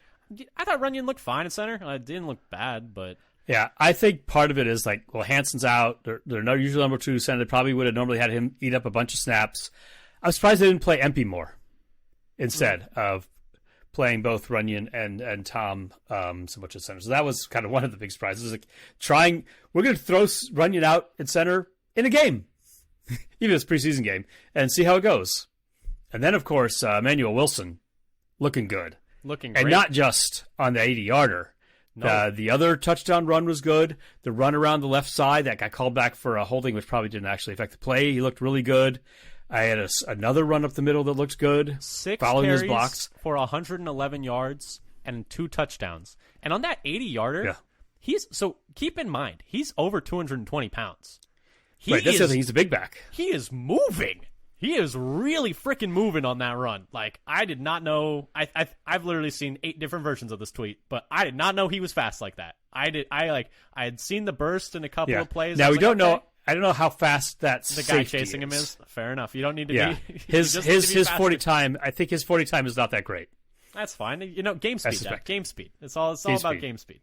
I thought Runyon looked fine at center. It didn't look bad, but... Yeah, I think part of it is like, well, Hanson's out. They're no usually number 2 center. They probably would have normally had him eat up a bunch of snaps. I'm surprised they didn't play Empey more instead of playing both Runyon and Tom so much at center. So that was kind of one of the big surprises. Like we're going to throw Runyon out at center in a game, even if it's a preseason game, and see how it goes. And then, of course, Emmanuel Wilson looking good. Looking great. And not just on the 80-yarder. No. The other touchdown run was good. The run around the left side, that got called back for a holding, which probably didn't actually affect the play. He looked really good. I had another run up the middle that looked good. 6 following carries his blocks for 111 yards and 2 touchdowns. And on that 80-yarder, so keep in mind, he's over 220 pounds. That's the other thing. He's a big back. He is moving. He is really freaking moving on that run. Like, I did not know. I've literally seen 8 different versions of this tweet, but I did not know he was fast like that. I had seen the burst in a couple of plays. Now we don't know. I don't know how fast the guy chasing him is. Fair enough. You don't need to be. His 40 time. I think his 40 time is not that great. That's fine. Game speed. Game speed. It's all about game speed.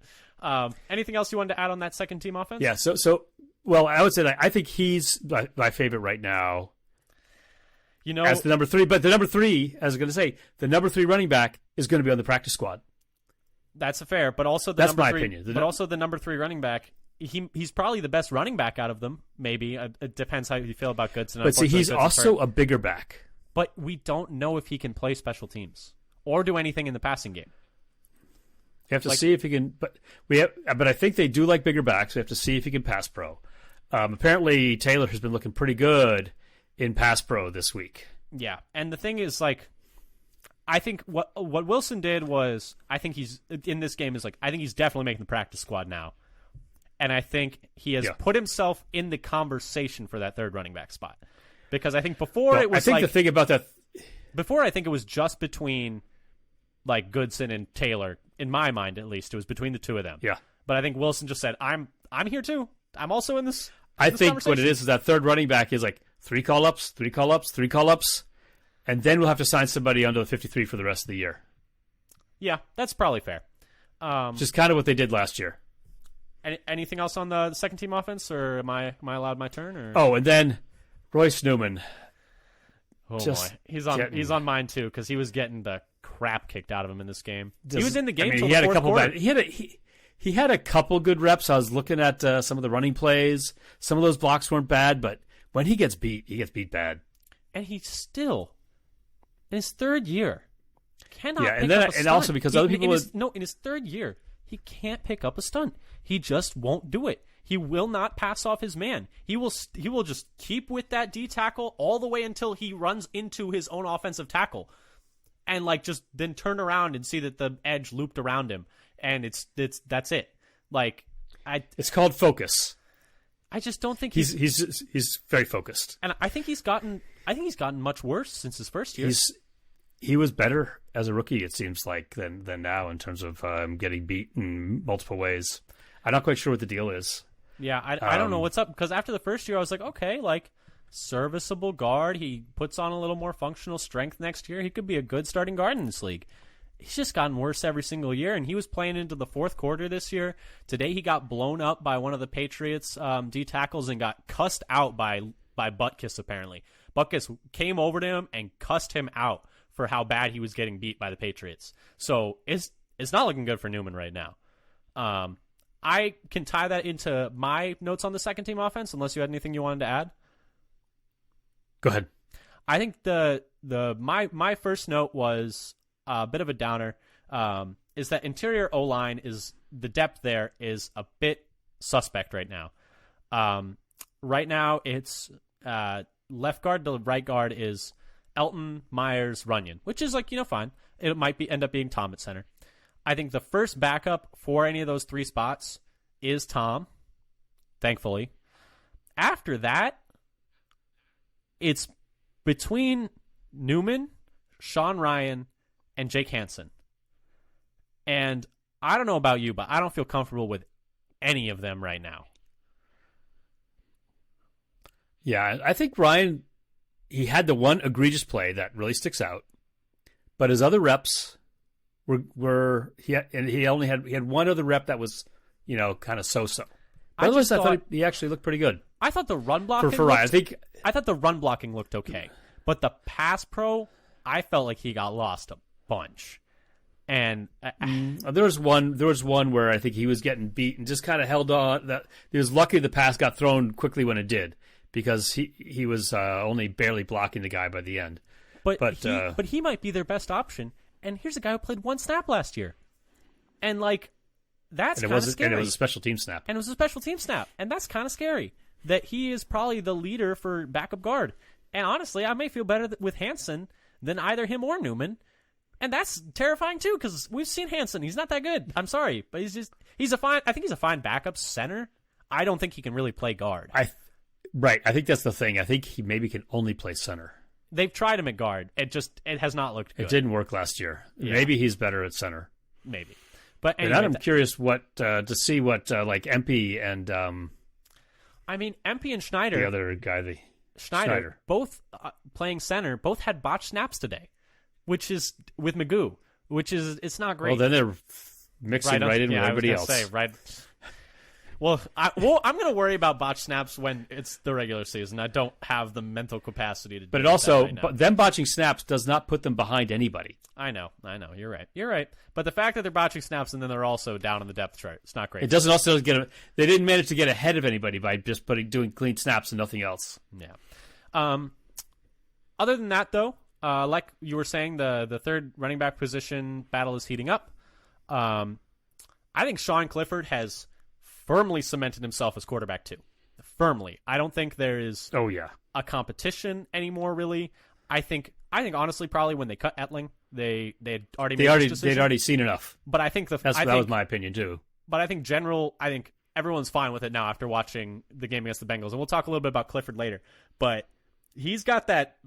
Anything else you wanted to add on that second team offense? Yeah. So well, I would say that I think he's my favorite right now. As the number 3, but the number 3, as I was going to say, the number 3 running back is going to be on the practice squad. That's fair, but also That's my opinion. But also the number 3 running back. He's probably the best running back out of them. Maybe it depends how you feel about Goodson. But see, he's also a bigger back. But we don't know if he can play special teams or do anything in the passing game. You have to see if he can. But I think they do like bigger backs. We have to see if he can pass pro. Apparently, Taylor has been looking pretty good in pass pro this week. Yeah, and the thing is, like, I think what Wilson did was, I think he's in this game is like, I think he's definitely making the practice squad now, and I think he has put himself in the conversation for that third running back spot, because I think before it was the thing about that. Before I think it was just between like Goodson and Taylor, in my mind at least, it was between the two of them. Yeah, but I think Wilson just said, I'm here too. I'm also in this. I think what it is that third running back is like 3 call-ups, 3 call-ups, 3 call-ups, and then we'll have to sign somebody under the 53 for the rest of the year. Yeah, that's probably fair. Just kind of what they did last year. Anything else on the second team offense, or am I allowed my turn? Or? Oh, and then Royce Newman. Oh boy, he's on mine too, because he was getting the crap kicked out of him in this game. He was in the game. He had a couple bad. He had a couple good reps. I was looking at some of the running plays. Some of those blocks weren't bad, but when he gets beat bad. And he's still in his third year cannot. Yeah, pick up a stunt. also because other people in his third year he can't pick up a stunt. He just won't do it. He will not pass off his man. He will just keep with that D tackle all the way until he runs into his own offensive tackle, and like just then turn around and see that the edge looped around him, and that's it. Like it's called focus. I just don't think he's very focused, and I think he's gotten much worse since his first year. He was better as a rookie, it seems like, than now in terms of getting beat in multiple ways. I'm not quite sure what the deal is. Yeah, I don't know what's up, because after the first year I was like, okay, like serviceable guard. He puts on a little more functional strength next year. He could be a good starting guard in this league. He's just gotten worse every single year, and he was playing into the fourth quarter this year. Today he got blown up by one of the Patriots D tackles and got cussed out by Butkus, apparently. Butkus came over to him and cussed him out for how bad he was getting beat by the Patriots. So it's not looking good for Newman right now. I can tie that into my notes on the second team offense, unless you had anything you wanted to add. Go ahead. I think my first note was a bit of a downer. Is that interior O-line is the depth there is a bit suspect right now. Right now it's left guard to right guard is Elton, Myers, Runyon, which is like, fine. It might end up being Tom at center. I think the first backup for any of those 3 spots is Tom, thankfully. After that, it's between Newman, Sean Ryan, and Jake Hansen. And I don't know about you, but I don't feel comfortable with any of them right now. Yeah, I think Ryan, he had the one egregious play that really sticks out, but his other reps he had one other rep that was, kind of so-so. Otherwise, I thought he actually looked pretty good. I thought the run blocking for Ryan. I thought the run blocking looked okay, but the pass pro, I felt like he got lost a bunch. And there was one where I think he was getting beat and just kind of held on. That he was lucky the pass got thrown quickly when it did, because he was only barely blocking the guy by the end. But he might be their best option. And here's a guy who played 1 snap last year, and like that's kind of scary. And it was a special team snap. And that's kind of scary that he is probably the leader for backup guard. And honestly, I may feel better with Hansen than either him or Newman. And that's terrifying too, because we've seen Hansen. He's not that good. I'm sorry, but I think he's a fine backup center. I don't think he can really play guard. Right. I think that's the thing. I think he maybe can only play center. They've tried him at guard. It has not looked good. It didn't work last year. Yeah. Maybe he's better at center. Maybe. But anyway, and I'm curious to see what like MP and MP and Schneider, the other guy, Schneider, both playing center, both had botched snaps today, which is with Magoo, it's not great. Well, then they're mixing right in with everybody else. Well, I'm going to worry about botch snaps when it's the regular season. I don't have the mental capacity to do But it that also, right now. but them botching snaps does not put them behind anybody. I know. You're right. But the fact that they're botching snaps and then they're also down in the depth chart, it's not great. It doesn't also they didn't manage to get ahead of anybody by just doing clean snaps and nothing else. Yeah. Other than that, though, like you were saying, the third running back position battle is heating up. I think Sean Clifford has firmly cemented himself as quarterback 2. Firmly. I don't think there is a competition anymore, really. I think honestly, probably when they cut Etling, they'd already made this decision. They'd already seen enough. But I think that was my opinion too. But I think everyone's fine with it now after watching the game against the Bengals, and we'll talk a little bit about Clifford later. But he's got that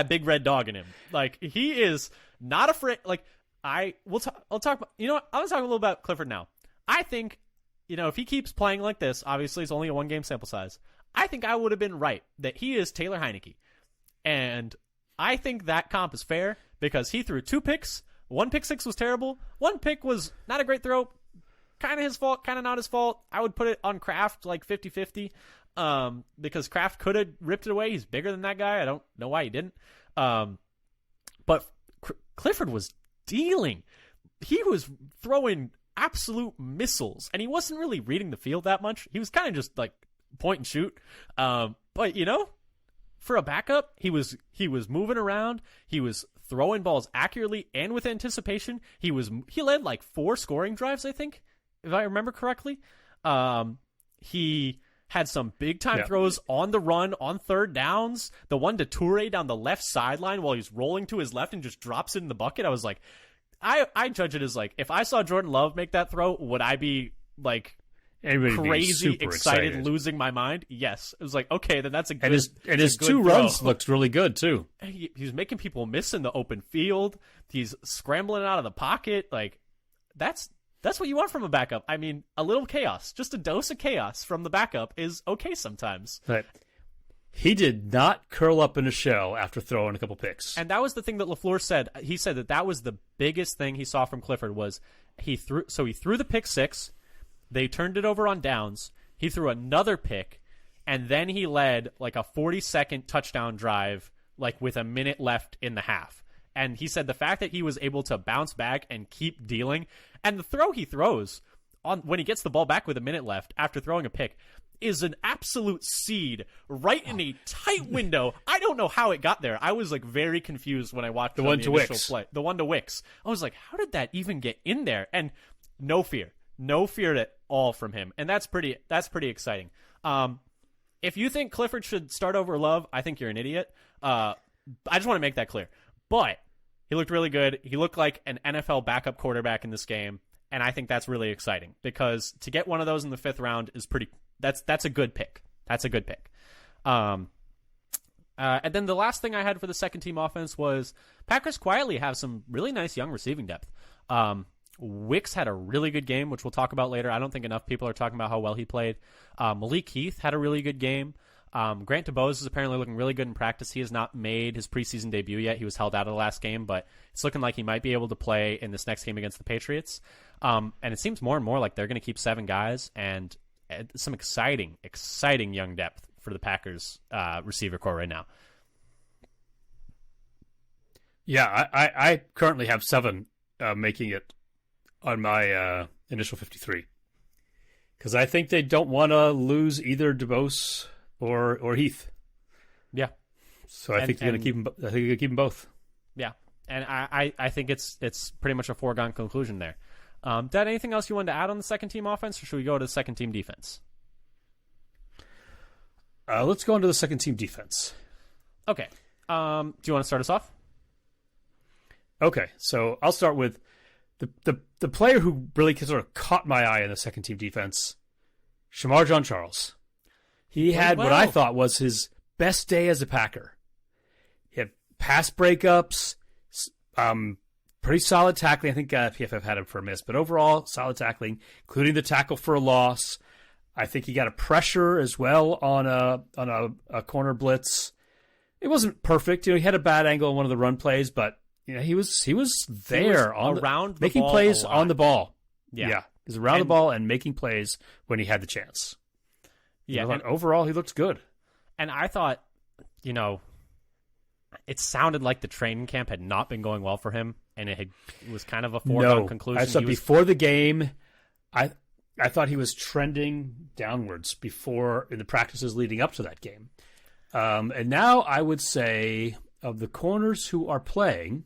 big red dog in him. Like, he is not afraid. Like, I'll talk about, I'll talk a little about Clifford now. I think, if he keeps playing like this, obviously it's only a 1-game sample size. I think I would have been right that he is Taylor Heineke. And I think that comp is fair because he threw 2 picks. 1 pick 6 was terrible. 1 pick was not a great throw. Kind of his fault, kind of not his fault. I would put it on Kraft like 50-50 because Kraft could have ripped it away. He's bigger than that guy. I don't know why he didn't. But Clifford was dealing. He was throwing absolute missiles, and he wasn't really reading the field that much. He was kind of just like point and shoot. But for a backup, he was moving around. He was throwing balls accurately and with anticipation. He led like 4 scoring drives, I think, if I remember correctly. He had some big time throws on the run on third downs. The one to Toure down the left sideline while he's rolling to his left and just drops it in the bucket. I was like, I judge it as like, if I saw Jordan Love make that throw, would I be like crazy excited, losing my mind? Yes. It was like, okay, then that's a good. And his 2 runs looked really good too. He's making people miss in the open field. He's scrambling out of the pocket. Like, that's what you want from a backup. I mean, a little chaos, just a dose of chaos from the backup is okay sometimes. Right. He did not curl up in a shell after throwing a couple picks. And that was the thing that LaFleur said. He said that was the biggest thing he saw from Clifford was he threw the pick 6. They turned it over on downs. He threw another pick, and then he led like a 40-second touchdown drive, like with a minute left in the half. And he said the fact that he was able to bounce back and keep dealing, and the throw he throws when he gets the ball back with a minute left after throwing a pick is an absolute seed right in a tight window. I don't know how it got there. I was like very confused when I watched the initial play. The one to Wicks. I was like, how did that even get in there? And no fear at all from him. And that's pretty exciting. If you think Clifford should start over Love, I think you're an idiot. I just want to make that clear. But he looked really good. He looked like an NFL backup quarterback in this game. And I think that's really exciting because to get one of those in the 5th round is that's a good pick. That's a good pick. And then the last thing I had for the second team offense was Packers quietly have some really nice young receiving depth. Wicks had a really good game, which we'll talk about later. I don't think enough people are talking about how well he played. Malik Heath had a really good game. Grant DuBose is apparently looking really good in practice. He has not made his preseason debut yet. He was held out of the last game, but it's looking like he might be able to play in this next game against the Patriots. And it seems more and more like they're going to keep 7 guys and some exciting young depth for the Packers receiver core right now. Yeah, I currently have 7 making it on my initial 53 because I think they don't want to lose either DuBose or Heath. Yeah. So I think they're going to keep them. I think they're going to keep them both. Yeah, and I think it's pretty much a foregone conclusion there. Dad, anything else you wanted to add on the second team offense, or should we go to the second team defense? Let's go into the second team defense. Okay. Do you want to start us off? Okay, so I'll start with the player who really sort of caught my eye in the second team defense, Shamar Jean-Charles. He had what I thought was his best day as a Packer. He had pass breakups, pretty solid tackling. I think PFF had him for a miss, but overall solid tackling, including the tackle for a loss. I think he got a pressure as well on a corner blitz. It wasn't perfect. He had a bad angle on one of the run plays, but he was there making plays on the ball. Yeah. He's around the ball and making plays when he had the chance. Yeah. And overall, he looked good. And I thought, it sounded like the training camp had not been going well for him, and it was kind of a foregone conclusion. I thought before the game, I thought he was trending downwards in the practices leading up to that game. And now I would say of the corners who are playing,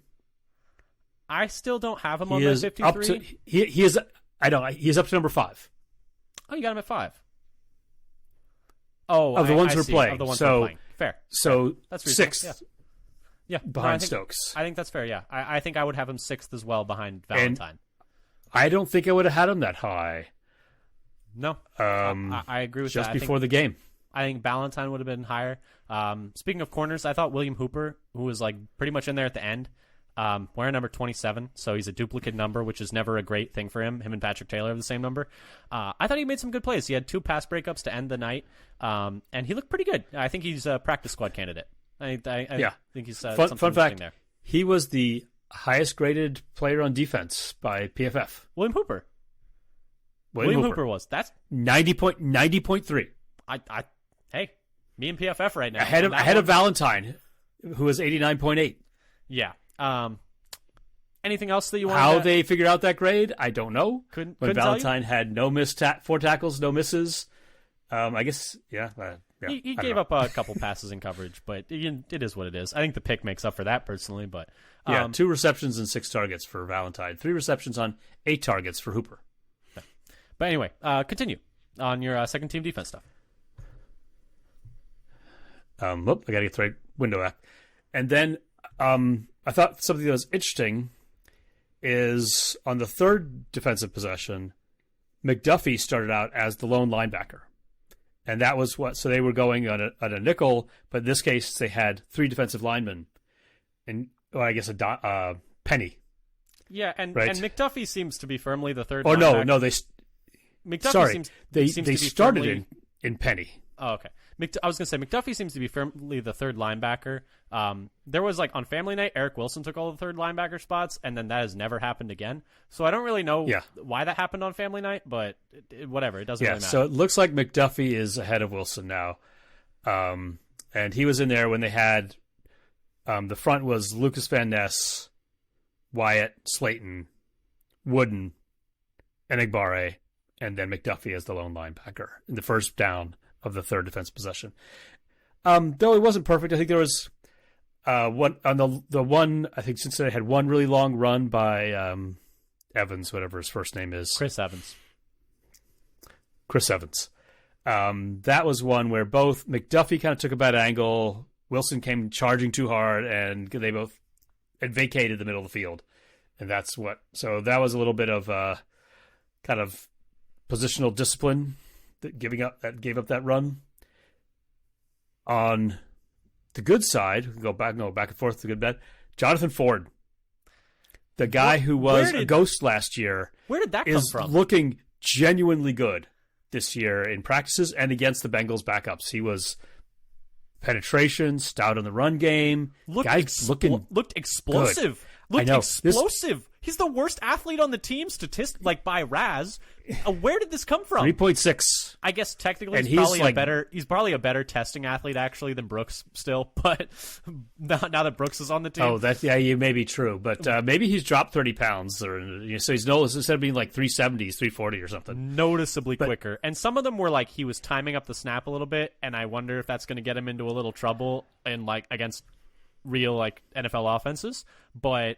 I still don't have him on my 53. He is up to number 5. Oh, you got him at 5. Oh, of the ones who are playing. Of the ones who are playing. Fair. So that's 6th. Yeah. Behind Stokes. I think that's fair, yeah. I think I would have him 6th as well behind Valentine. And I don't think I would have had him that high. No. I agree with just that. Just before the game. I think Valentine would have been higher. Speaking of corners, I thought William Hooper, who was like pretty much in there at the end, wearing number 27, so he's a duplicate number, which is never a great thing for him. Him and Patrick Taylor have the same number. I thought he made some good plays. He had 2 pass breakups to end the night, and he looked pretty good. I think he's a practice squad candidate. I think he's fun fact there. He was the highest graded player on defense by PFF. William Hooper. William Hooper was. That's 90.3. Hey, me and PFF right now. Ahead of Valentine, who was 89.8. Yeah. Anything else that you want? How they figured out that grade, I don't know. Couldn't Valentine had no 4 tackles, no misses. I guess, yeah. He gave up a couple passes in coverage, but it is what it is. I think the pick makes up for that personally, but 2 receptions and 6 targets for Valentine, 3 receptions on 8 targets for Hooper. But anyway, continue on your second team defense stuff. I got to get the right window back. And then I thought something that was interesting is on the third defensive possession, McDuffie started out as the lone linebacker. And that was so they were going on a nickel, but in this case they had 3 defensive linemen, and I guess a Penny. Yeah, and McDuffie seems to be firmly the third. McDuffie they started in Penny. Oh, okay. I was going to say, McDuffie seems to be firmly the third linebacker. There was, on Family Night, Eric Wilson took all the third linebacker spots, and then that has never happened again. So I don't really know why that happened on Family Night, but whatever. It doesn't really matter. So it looks like McDuffie is ahead of Wilson now. And he was in there when they had the front was Lucas Van Ness, Wyatt, Slayton, Wooden, Enigbare, and then McDuffie as the lone linebacker in the first down of the third defense possession. Though it wasn't perfect, I think there was one on the one. I think Cincinnati had one really long run by Evans, whatever his first name is, Chris Evans. That was one where both McDuffie kind of took a bad angle. Wilson came charging too hard, and they both vacated the middle of the field, and that's what. So that was a little bit of kind of positional discipline that gave up that run. On the good side, go back and forth to good bad. Jonathan Ford, the guy who was a ghost last year, where did that come from? Looking genuinely good this year in practices and against the Bengals backups. He was penetration, stout on the run game. Looked explosive. Good. Looked explosive. He's the worst athlete on the team, by Raz. Where did this come from? 3.6. I guess technically he's probably a better testing athlete actually than Brooks still, but now that Brooks is on the team. Oh, you may be true, but maybe he's dropped 30 pounds, so he's instead of being like 370, he's 340 or something. Noticeably quicker. And some of them were like he was timing up the snap a little bit, and I wonder if that's going to get him into a little trouble against real NFL offenses. But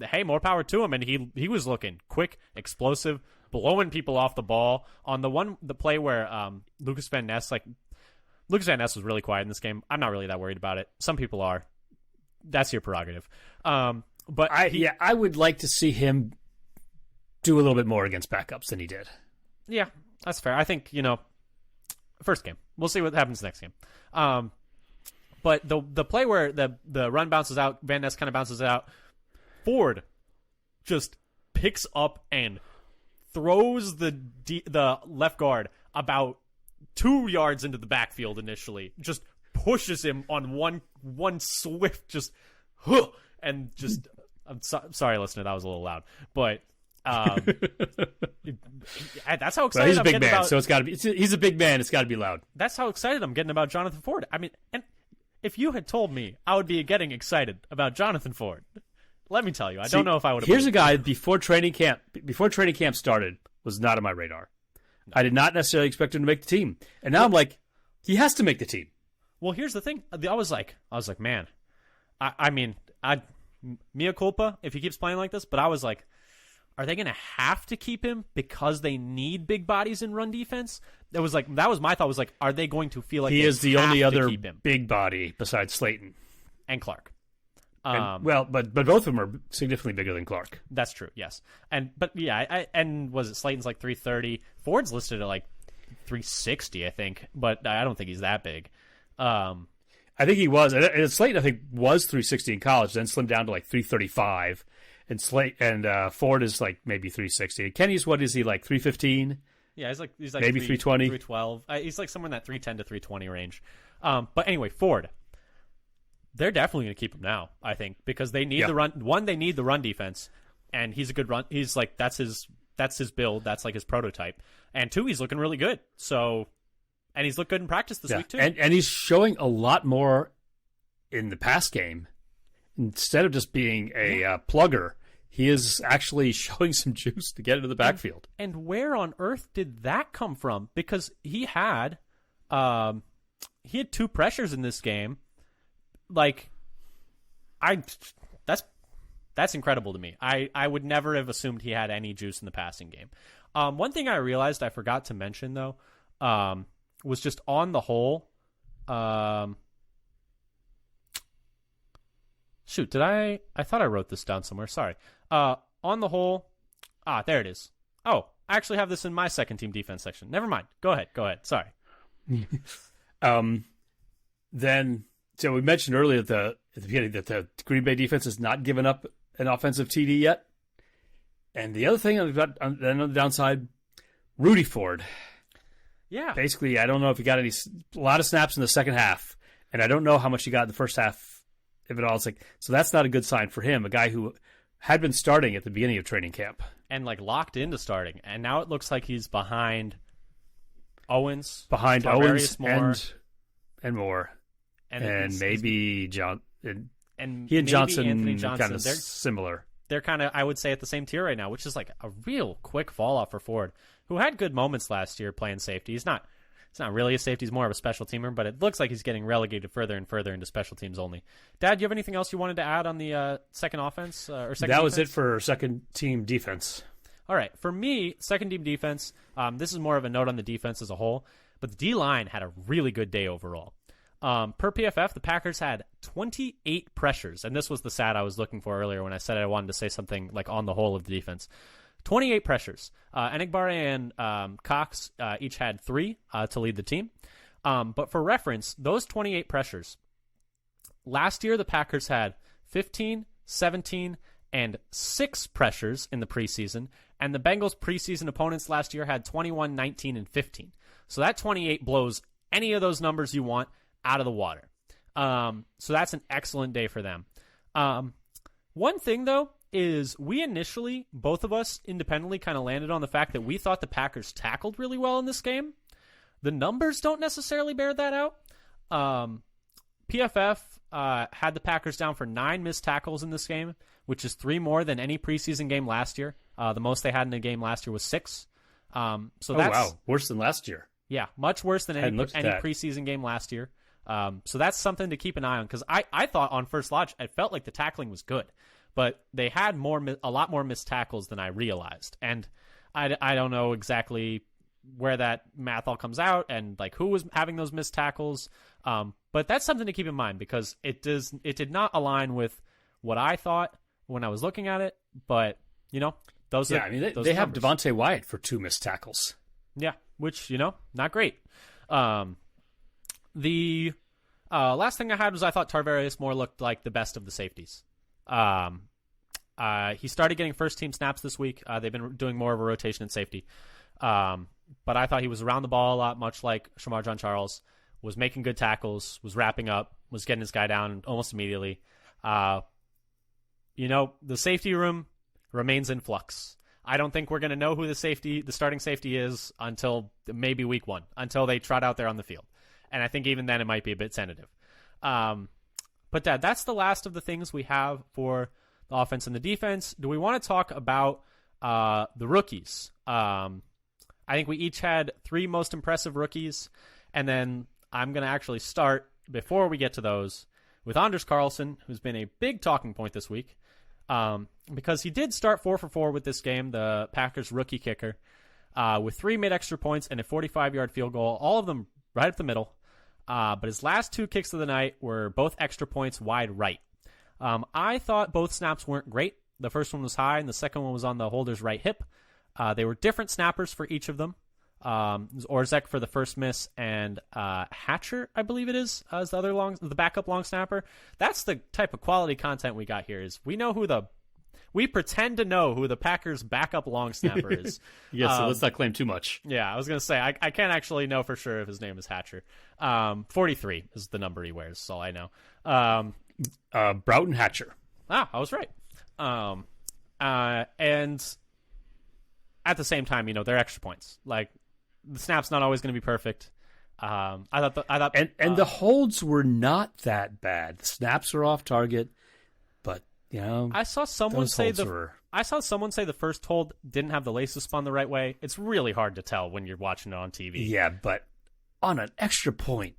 hey, more power to him, and he was looking quick, explosive, blowing people off the ball. On the play where Lucas Van Ness was really quiet in this game. I'm not really that worried about it. Some people are. That's your prerogative. But I would like to see him do a little bit more against backups than he did. Yeah, that's fair. I think, first game. We'll see what happens next game. But the play where the run bounces out, Van Ness kind of bounces it out, Ford just picks up and throws the left guard about 2 yards into the backfield initially. Just pushes him on one swift, and just. I'm sorry, listener, that was a little loud, but That's how excited Well, he's a I'm big getting man, about. so it's got to be. He's a big man. It's got to be loud. That's how excited I'm getting about Jonathan Ford. I mean, and if you had told me I would be getting excited about Jonathan Ford, let me tell you, I don't know if I would have. Here's a guy before training camp started was not on my radar. No. I did not necessarily expect him to make the team, and now I'm like, he has to make the team. Well, here's the thing. I was like, man, I mean, mea culpa if he keeps playing like this, but I was like, are they going to have to keep him because they need big bodies in run defense? That was my thought. Was like, are they going to feel like he is the only other keep him? Big body besides Slayton and Clark? But both of them are significantly bigger than Clark. That's true. Yes, but and was it Slayton's like 330? Ford's listed at like 360, I think, but I don't think he's that big. I think he was. And Slayton, I think, was 360 in college, then slimmed down to like 335. And Ford is like maybe 360. Kenny's, what is he, like 315? Yeah, he's like maybe 320, 312. He's like somewhere in that 310 to 320 range. But anyway, Ford. They're definitely going to keep him now, I think, because they need the run. One, they need the run defense, and he's a good run. He's like that's his build. That's like his prototype. And two, he's looking really good. So, and he's looked good in practice this week too. And he's showing a lot more in the pass game instead of just being a plugger. He is actually showing some juice to get into the backfield. And where on earth did that come from? Because he had 2 pressures in this game. Like, that's incredible to me. I would never have assumed he had any juice in the passing game. One thing I realized I forgot to mention though, was just on the whole. Shoot, did I thought I wrote this down somewhere. Sorry. On the whole, there it is. Oh, I actually have this in my second team defense section. Never mind. Go ahead. Sorry. Then. So we mentioned earlier at the beginning that the Green Bay defense has not given up an offensive TD yet. And the other thing on the downside, Rudy Ford. Yeah. Basically, I don't know if he got a lot of snaps in the second half, and I don't know how much he got in the first half, if at all. It's like, so that's not a good sign for him, a guy who had been starting at the beginning of training camp. And like locked into starting. And now it looks like he's behind Owens. And more. And maybe John and he and Johnson, Anthony Johnson kind of similar. They're kind of, I would say, at the same tier right now, which is like a real quick fall off for Ford, who had good moments last year playing safety. It's not really a safety; he's more of a special teamer. But it looks like he's getting relegated further and further into special teams only. Dad, do you have anything else you wanted to add on the second offense or second? That was it for second team defense. All right, for me, second team defense. This is more of a note on the defense as a whole, but the D line had a really good day overall. Per PFF, the Packers had 28 pressures, and this was the stat I was looking for earlier when I said I wanted to say something like on the whole of the defense. 28 pressures. Enigbare and Cox each had 3 to lead the team. But for reference, those 28 pressures, last year the Packers had 15, 17, and 6 pressures in the preseason, and the Bengals' preseason opponents last year had 21, 19, and 15. So that 28 blows any of those numbers you want out of the water. So that's an excellent day for them. One thing, though, is we initially, both of us independently, kind of landed on the fact that we thought the Packers tackled really well in this game. The numbers don't necessarily bear that out. PFF had the Packers down for 9 missed tackles in this game, which is 3 more than any preseason game last year. The most they had in a game last year was 6. Wow, worse than last year. Yeah, much worse than any preseason game last year. So that's something to keep an eye on, because I thought on first watch it felt like the tackling was good, but they had a lot more missed tackles than I realized, and I don't know exactly where that math all comes out and like who was having those missed tackles, but that's something to keep in mind because it did not align with what I thought when I was looking at it, but those are they have Devontae Wyatt for 2 missed tackles. Yeah, which not great. The last thing I had was I thought Tarvarius Moore looked like the best of the safeties. He started getting first-team snaps this week. They've been doing more of a rotation in safety. But I thought he was around the ball a lot, much like Shamar John-Charles, was making good tackles, was wrapping up, was getting his guy down almost immediately. The safety room remains in flux. I don't think we're going to know who the starting safety is until maybe week 1, until they trot out there on the field. And I think even then it might be a bit tentative. But that's the last of the things we have for the offense and the defense. Do we want to talk about the rookies? I think we each had 3 most impressive rookies, and then I'm going to actually start, before we get to those, with Anders Carlson, who's been a big talking point this week, because he did start 4 for 4 with this game, the Packers rookie kicker, with 3 made extra points and a 45-yard field goal, all of them right up the middle. But his last 2 kicks of the night were both extra points wide right. I thought both snaps weren't great. The first one was high, and the second one was on the holder's right hip. They were different snappers for each of them. It was Orzek for the first miss, and Hatcher, I believe it is the backup long snapper. That's the type of quality content we got here. Is we pretend to know who the Packers' backup long snapper is. Yeah, so let's not claim too much. Yeah, I was gonna say I can't actually know for sure if his name is Hatcher. 43 is the number he wears. That's all I know. Broughton Hatcher. I was right. And at the same time, they're extra points. Like, the snap's not always going to be perfect. I thought, and the holds were not that bad. The snaps were off target, but I saw someone say the first hold didn't have the laces spun the right way. It's really hard to tell when you're watching it on TV. Yeah, but on an extra point,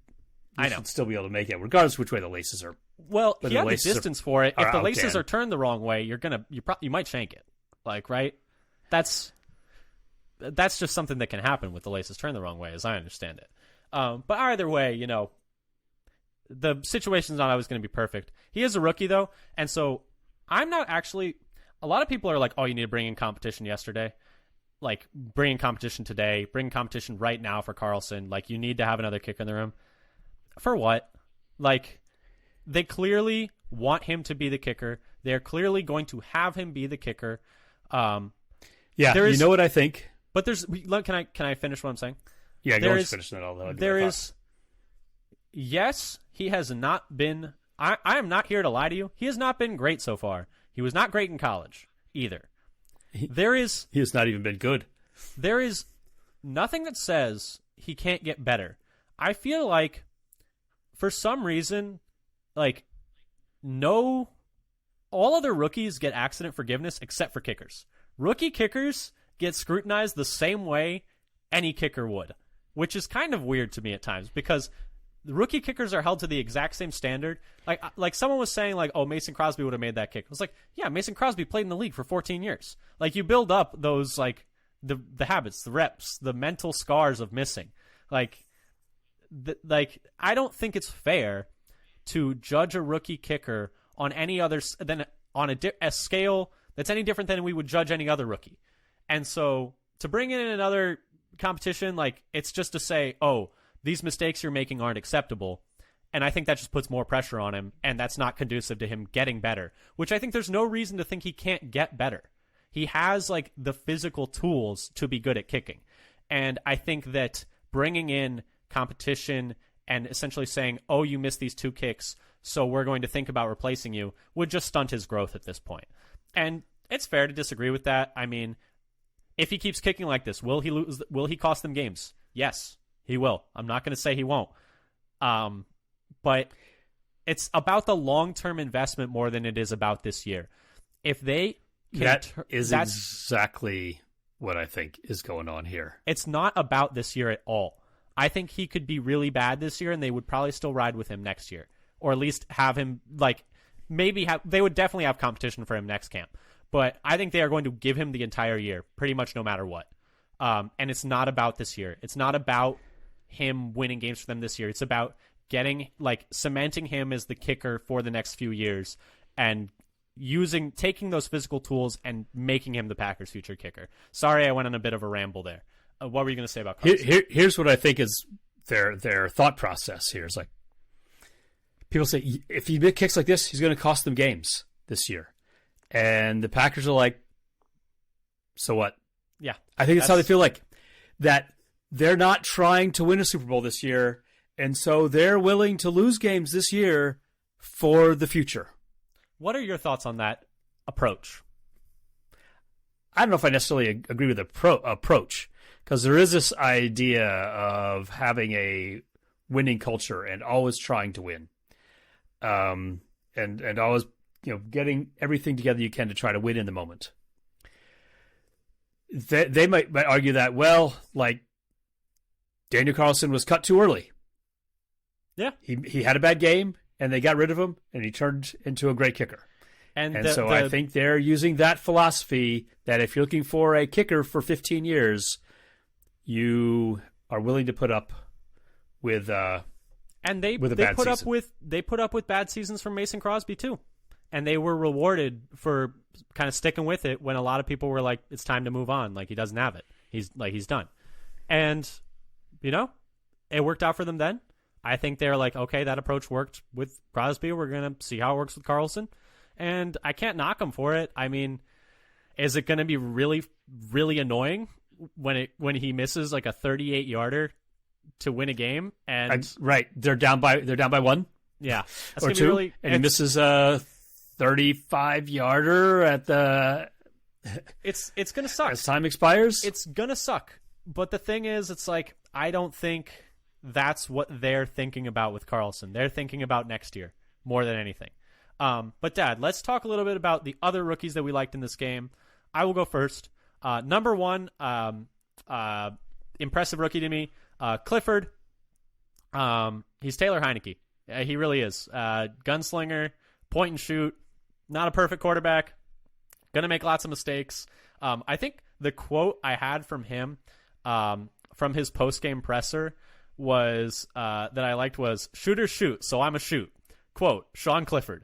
I know, should still be able to make it, regardless of which way the laces are. Well, he had the distance for it. If the laces down. are turned the wrong way, you might shank it. Like, right? That's just something that can happen with the laces turned the wrong way, as I understand it. But either way, the situation's not always going to be perfect. He is a rookie, though, and so I'm not actually... A lot of people are like, oh, you need to bring in competition yesterday. Like, bring in competition today. Bring competition right now for Carlson. Like, you need to have another kicker in the room. For what? Like, they clearly want him to be the kicker. They're clearly going to have him be the kicker. Yeah, you know what I think? But can I finish what I'm saying? Yeah, go and finish that. Yes, he has not been. I am not here to lie to you. He has not been great so far. He was not great in college either. He has not even been good. There is nothing that says he can't get better. I feel like, for some reason, all other rookies get accident forgiveness except for kickers. Rookie kickers get scrutinized the same way any kicker would, which is kind of weird to me at times, because the rookie kickers are held to the exact same standard. Like someone was saying, like, oh, Mason Crosby would have made that kick. I was like, yeah, Mason Crosby played in the league for 14 years. Like, you build up those, like, the habits, the reps, the mental scars of missing. I don't think it's fair to judge a rookie kicker on any other than on a scale that's any different than we would judge any other rookie. And so to bring in another competition, like, it's just to say, oh, these mistakes you're making aren't acceptable. And I think that just puts more pressure on him, and that's not conducive to him getting better, which I think there's no reason to think he can't get better. He has, like, the physical tools to be good at kicking. And I think that bringing in competition and essentially saying, oh, you missed these 2 kicks, so we're going to think about replacing you, would just stunt his growth at this point. And it's fair to disagree with that. I mean, if he keeps kicking like this, will he cost them games? Yes, he will. I'm not going to say he won't. But it's about the long-term investment more than it is about this year. If they that's exactly what I think is going on here. It's not about this year at all. I think he could be really bad this year, and they would probably still ride with him next year, or at least have him, like, they would definitely have competition for him next camp. But I think they are going to give him the entire year, pretty much no matter what. And it's not about this year. It's not about him winning games for them this year. It's about cementing him as the kicker for the next few years and taking those physical tools and making him the Packers' future kicker. Sorry, I went on a bit of a ramble there. What were you going to say about Carlson? Here's what I think is their thought process here. It's like, people say, if he kicks like this, he's going to cost them games this year. And the Packers are like, so what? Yeah. I think that's how they feel, like that they're not trying to win a Super Bowl this year, and so they're willing to lose games this year for the future. What are your thoughts on that approach? I don't know if I necessarily agree with the approach, because there is this idea of having a winning culture and always trying to win, and always getting everything together you can to try to win in the moment. They might argue that, well, like Daniel Carlson was cut too early. Yeah, he had a bad game and they got rid of him, and he turned into a great kicker. And so I think they're using that philosophy that if you're looking for a kicker for 15 years, you are willing to put up with they put up with bad seasons from Mason Crosby too, and they were rewarded for kind of sticking with it when a lot of people were like, it's time to move on, like he doesn't have it, he's done, and it worked out for them then. I think they're like, okay, that approach worked with Crosby, we're gonna see how it works with Carlson. And I can't knock him for it. I mean, is it going to be really, really annoying when he misses like a 38-yarder to win a game? And right, they're down by one. Yeah, that's or two, and he misses a 35-yarder at the. It's going to suck as time expires. It's going to suck. But the thing is, it's like I don't think that's what they're thinking about with Carlson. They're thinking about next year more than anything. But Dad, let's talk a little bit about the other rookies that we liked in this game. I will go first. Number one, impressive rookie to me, Clifford. He's Taylor Heineke. He really is. Gunslinger, point and shoot, not a perfect quarterback, going to make lots of mistakes. I think the quote I had from him, from his post-game presser was, that I liked was, "Shooters shoot, so I'm a shoot." Quote, Sean Clifford.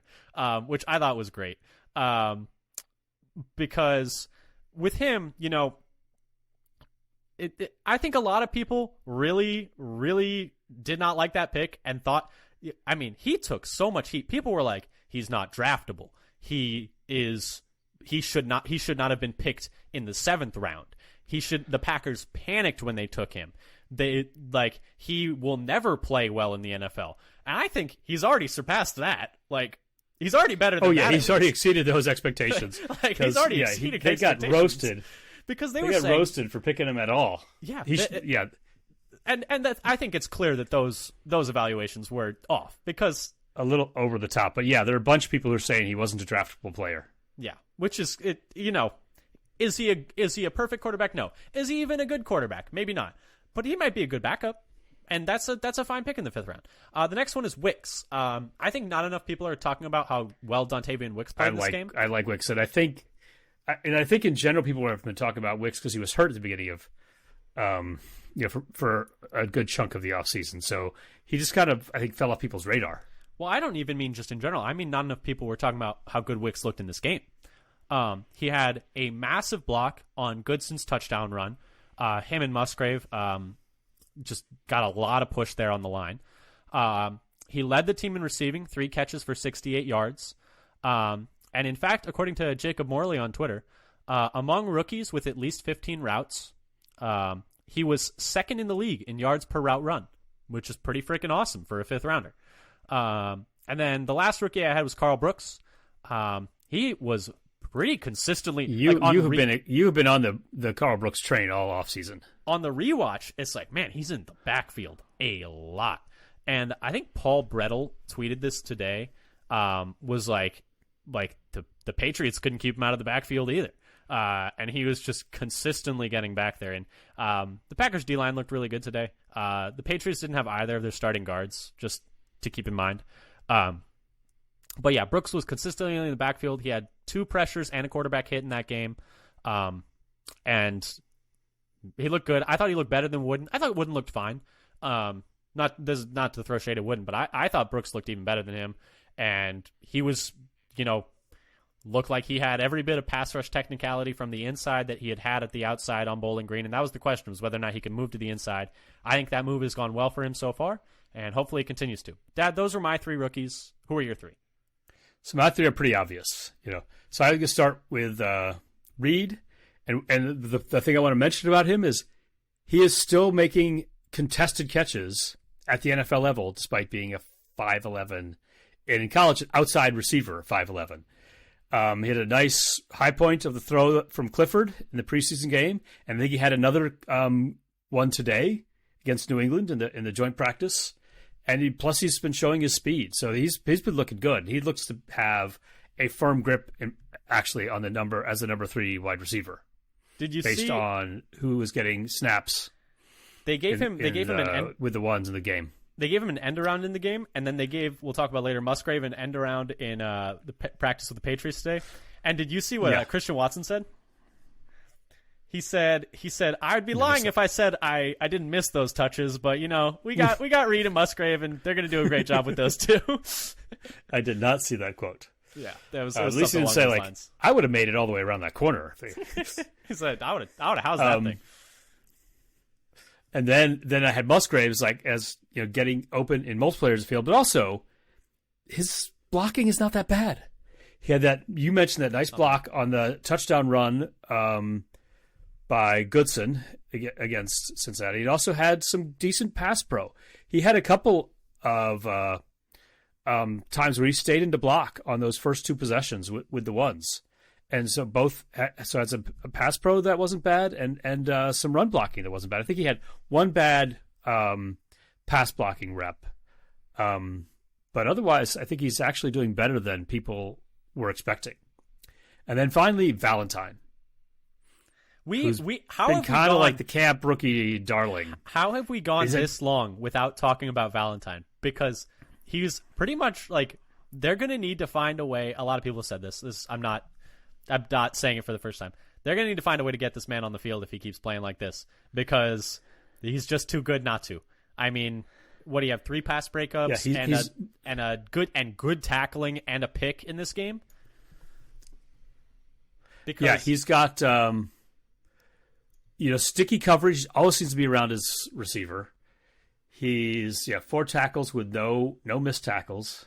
Which I thought was great, because with him, I think a lot of people really, really did not like that pick and thought, I mean, he took so much heat. People were like, he's not draftable. He should not have been picked in the 7th round. The Packers panicked when they took him. He will never play well in the NFL. And I think he's already surpassed that. He's already better than that. Oh, yeah, he's already exceeded those expectations. He's already exceeded they got roasted. Because they got roasted for picking him at all. Yeah. Yeah. And I think it's clear that those evaluations were off because... A little over the top. But, yeah, there are a bunch of people who are saying he wasn't a draftable player. Yeah, which is, is he a perfect quarterback? No. Is he even a good quarterback? Maybe not. But he might be a good backup. And that's a fine pick in the 5th round. The next one is Wicks. I think not enough people are talking about how well Dontavian Wicks played this game. I like Wicks, and I think in general people have been talking about Wicks because he was hurt at the beginning of, for a good chunk of the offseason. So he just kind of, I think, fell off people's radar. Well, I don't even mean just in general. I mean not enough people were talking about how good Wicks looked in this game. He had a massive block on Goodson's touchdown run. Him and Musgrave. Just got a lot of push there on the line. He led the team in receiving, 3 catches for 68 yards. And in fact, according to Jacob Morley on Twitter, among rookies with at least 15 routes, he was 2nd in the league in yards per route run, which is pretty freaking awesome for a 5th rounder. And then the last rookie I had was Carl Brooks. He was pretty consistently. You've been on the Carl Brooks train all offseason. On the rewatch, it's like, man, he's in the backfield a lot. And I think Paul Brettel tweeted this today, was like the Patriots couldn't keep him out of the backfield either. And he was just consistently getting back there. And the Packers D-line looked really good today. The Patriots didn't have either of their starting guards, just to keep in mind. But yeah, Brooks was consistently in the backfield. He had 2 pressures and a quarterback hit in that game. And he looked good. I thought he looked better than Wooden. I thought Wooden looked fine. Not to throw shade at Wooden, but I thought Brooks looked even better than him. And he was, looked like he had every bit of pass rush technicality from the inside that he had at the outside on Bowling Green. And that was the question, was whether or not he can move to the inside. I think that move has gone well for him so far, and hopefully it continues to. Dad, those are my 3 rookies. Who are your 3? So my 3 are pretty obvious, So I can start with Reed, and the thing I want to mention about him is he is still making contested catches at the NFL level, despite being a 5'11", and in college, outside receiver, 5'11". He had a nice high point of the throw from Clifford in the preseason game, and I think he had another one today against New England in the joint practice. And plus he's been showing his speed, so he's been looking good. He looks to have a firm grip, actually, on the number 3 wide receiver. Did you based on who was getting snaps? They gave him with the ones in the game. They gave him an end around in the game, and then they gave, we'll talk about later, Musgrave an end around in the practice with the Patriots today. And did you see what Christian Watson said? He said, I'd be lying if I said I didn't miss those touches, but we got Reed and Musgrave, and they're going to do a great job with those too. I did not see that quote. Yeah, that was at least he didn't say lines. I would have made it all the way around that corner. He said, I would have housed that thing. And then I had Musgraves getting open in most players' field, but also his blocking is not that bad. He had that, you mentioned that nice block on the touchdown run by Goodson against Cincinnati. He also had some decent pass pro. He had a couple of times where he stayed in to block on those first 2 possessions with the ones. And so it's a pass pro that wasn't bad and some run blocking that wasn't bad. I think he had one bad pass blocking rep. But otherwise, I think he's actually doing better than people were expecting. And then finally, Valentine. Who's been kind of like the camp rookie darling. How have we gone this long without talking about Valentine? Because he's pretty much like, they're going to need to find a way. A lot of people said this. I'm not saying it for the first time. They're going to need to find a way to get this man on the field if he keeps playing like this, because he's just too good not to. I mean, what do you have? 3 pass breakups and a good tackling and a pick in this game. Because he's got sticky coverage always seems to be around his receiver. He's 4 tackles with no missed tackles.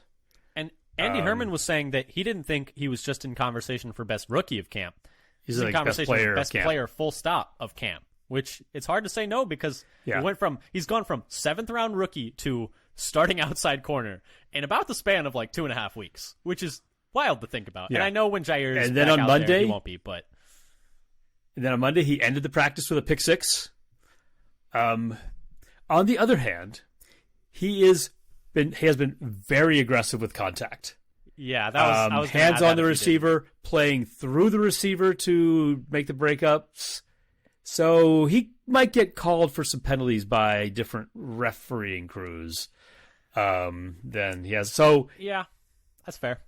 And Andy Herman was saying that he didn't think he was just in conversation for best rookie of camp. He's in conversation for best player, full stop, of camp. Which it's hard to say no, because he's gone from 7th round rookie to starting outside corner in about the span of like 2.5 weeks, which is wild to think about. Yeah. And I know when Jair is back on Monday, there, he won't be, but. And then on Monday, he ended the practice with a pick 6. On the other hand, he has been very aggressive with contact. Yeah, that was hands on the receiver, playing through the receiver to make the breakups. So he might get called for some penalties by different refereeing crews than he has. So yeah, that's fair.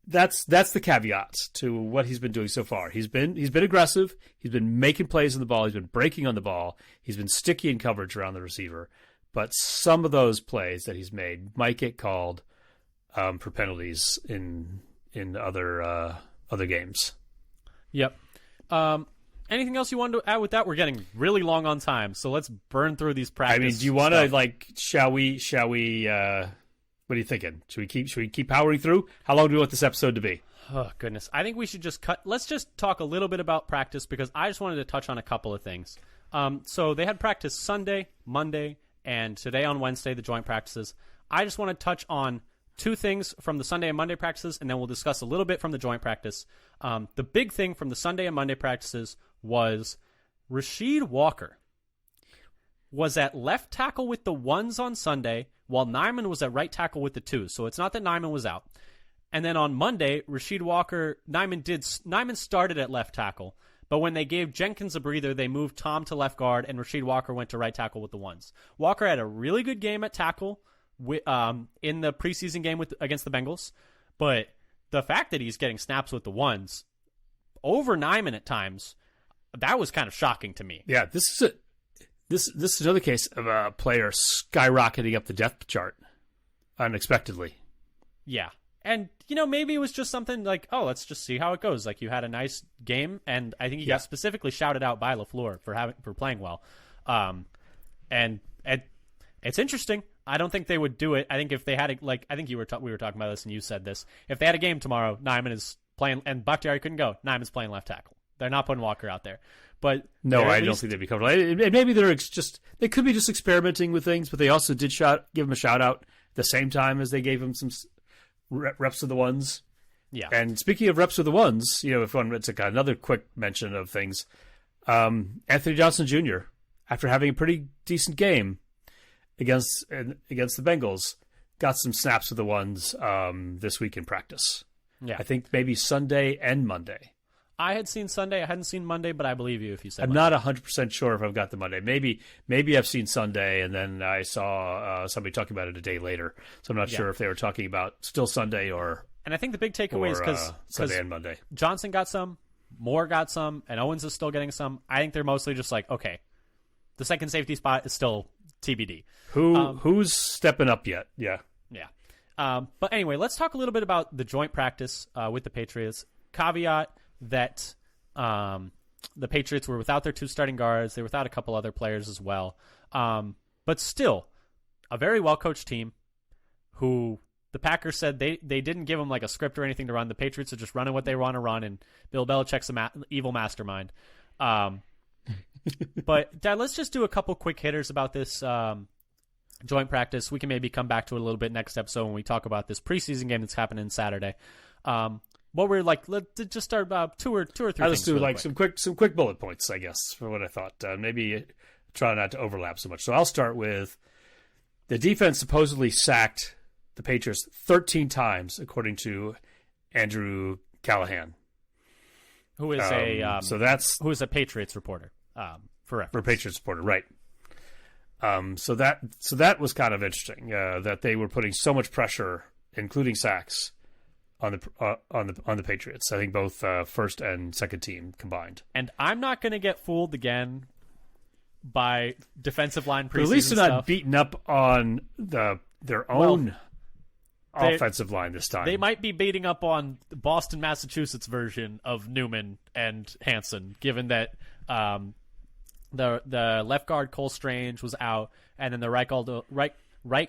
That's the caveat to what he's been doing so far. He's been aggressive. He's been making plays on the ball. He's been breaking on the ball. He's been sticky in coverage around the receiver. But some of those plays that he's made might get called for penalties in other games. Yep. Anything else you wanted to add with that? We're getting really long on time, so let's burn through these practice. I mean, do you want to Shall we? What are you thinking? Should we keep powering through? How long do we want this episode to be? Oh goodness, I think we should just cut. Let's just talk a little bit about practice, because I just wanted to touch on a couple of things. So they had practice Sunday, Monday, and today on Wednesday, the joint practices. I just want to touch on 2 things from the Sunday and Monday practices, and then we'll discuss a little bit from the joint practice. The big thing from the Sunday and Monday practices was Rasheed Walker was at left tackle with the 1s on Sunday, while Nyman was at right tackle with the 2s. So it's not that Nyman was out. And then on Monday, Nyman started at left tackle, but when they gave Jenkins a breather, they moved Tom to left guard, and Rasheed Walker went to right tackle with the 1s. Walker had a really good game at tackle in the preseason game against the Bengals, but the fact that he's getting snaps with the 1s over Nyman at times, that was kind of shocking to me. Yeah, this is another case of a player skyrocketing up the depth chart unexpectedly. Yeah. And, maybe it was just something like, oh, let's just see how it goes. Like, you had a nice game, and I think he got specifically shouted out by LaFleur for playing well. And it's interesting. I don't think they would do it. I think if they had I think we were talking about this and you said this. If they had a game tomorrow, Nyman is playing, and Bakhtiari couldn't go, Nyman's playing left tackle. They're not putting Walker out there. But no, I don't think they'd be comfortable. Maybe they could be just experimenting with things, but they also did give him a shout out at the same time as they gave him some reps of the 1s. Yeah. And speaking of reps with the ones, if one, it's like another quick mention of things. Anthony Johnson Jr., after having a pretty decent game against the Bengals, got some snaps with the ones this week in practice. Yeah. I think maybe Sunday and Monday. I had seen Sunday. I hadn't seen Monday, but I believe you if you said I'm Monday. not 100% sure if I've got the Monday. Maybe I've seen Sunday, and then I saw somebody talking about it a day later. So I'm not sure if they were talking about still Sunday or. And I think the big takeaway is because Sunday and Monday. Johnson got some, Moore got some, and Owens is still getting some. I think they're mostly just like, okay, the second safety spot is still TBD. Who's stepping up yet? Yeah. Yeah. But anyway, let's talk a little bit about the joint practice with the Patriots. Caveat that the Patriots were without their two starting guards. They were without a couple other players as well. But still, a very well-coached team who the Packers said they didn't give them like a script or anything to run. The Patriots are just running what they want to run, and Bill Belichick's an evil mastermind. But, Dad, let's just do a couple quick hitters about this joint practice. We can maybe come back to it a little bit next episode when we talk about this preseason game that's happening Saturday. What we're like, let's just start about two or three things. I'll just do really like quick. some quick bullet points, I guess, for what I thought. Maybe try not to overlap so much. So I'll start with the defense supposedly sacked the Patriots 13 times, according to Andrew Callahan, who is who is a Patriots reporter, for reference. For a Patriots reporter, right? So that was kind of interesting that they were putting so much pressure, including sacks, on the Patriots. I think both first and second team combined. And I'm not going to get fooled again by defensive line preseason but at least they're stuff. not beating up on their own offensive line this time. They might be beating up on the Boston, Massachusetts version of Newman and Hansen, given that the left guard Cole Strange was out, and then the right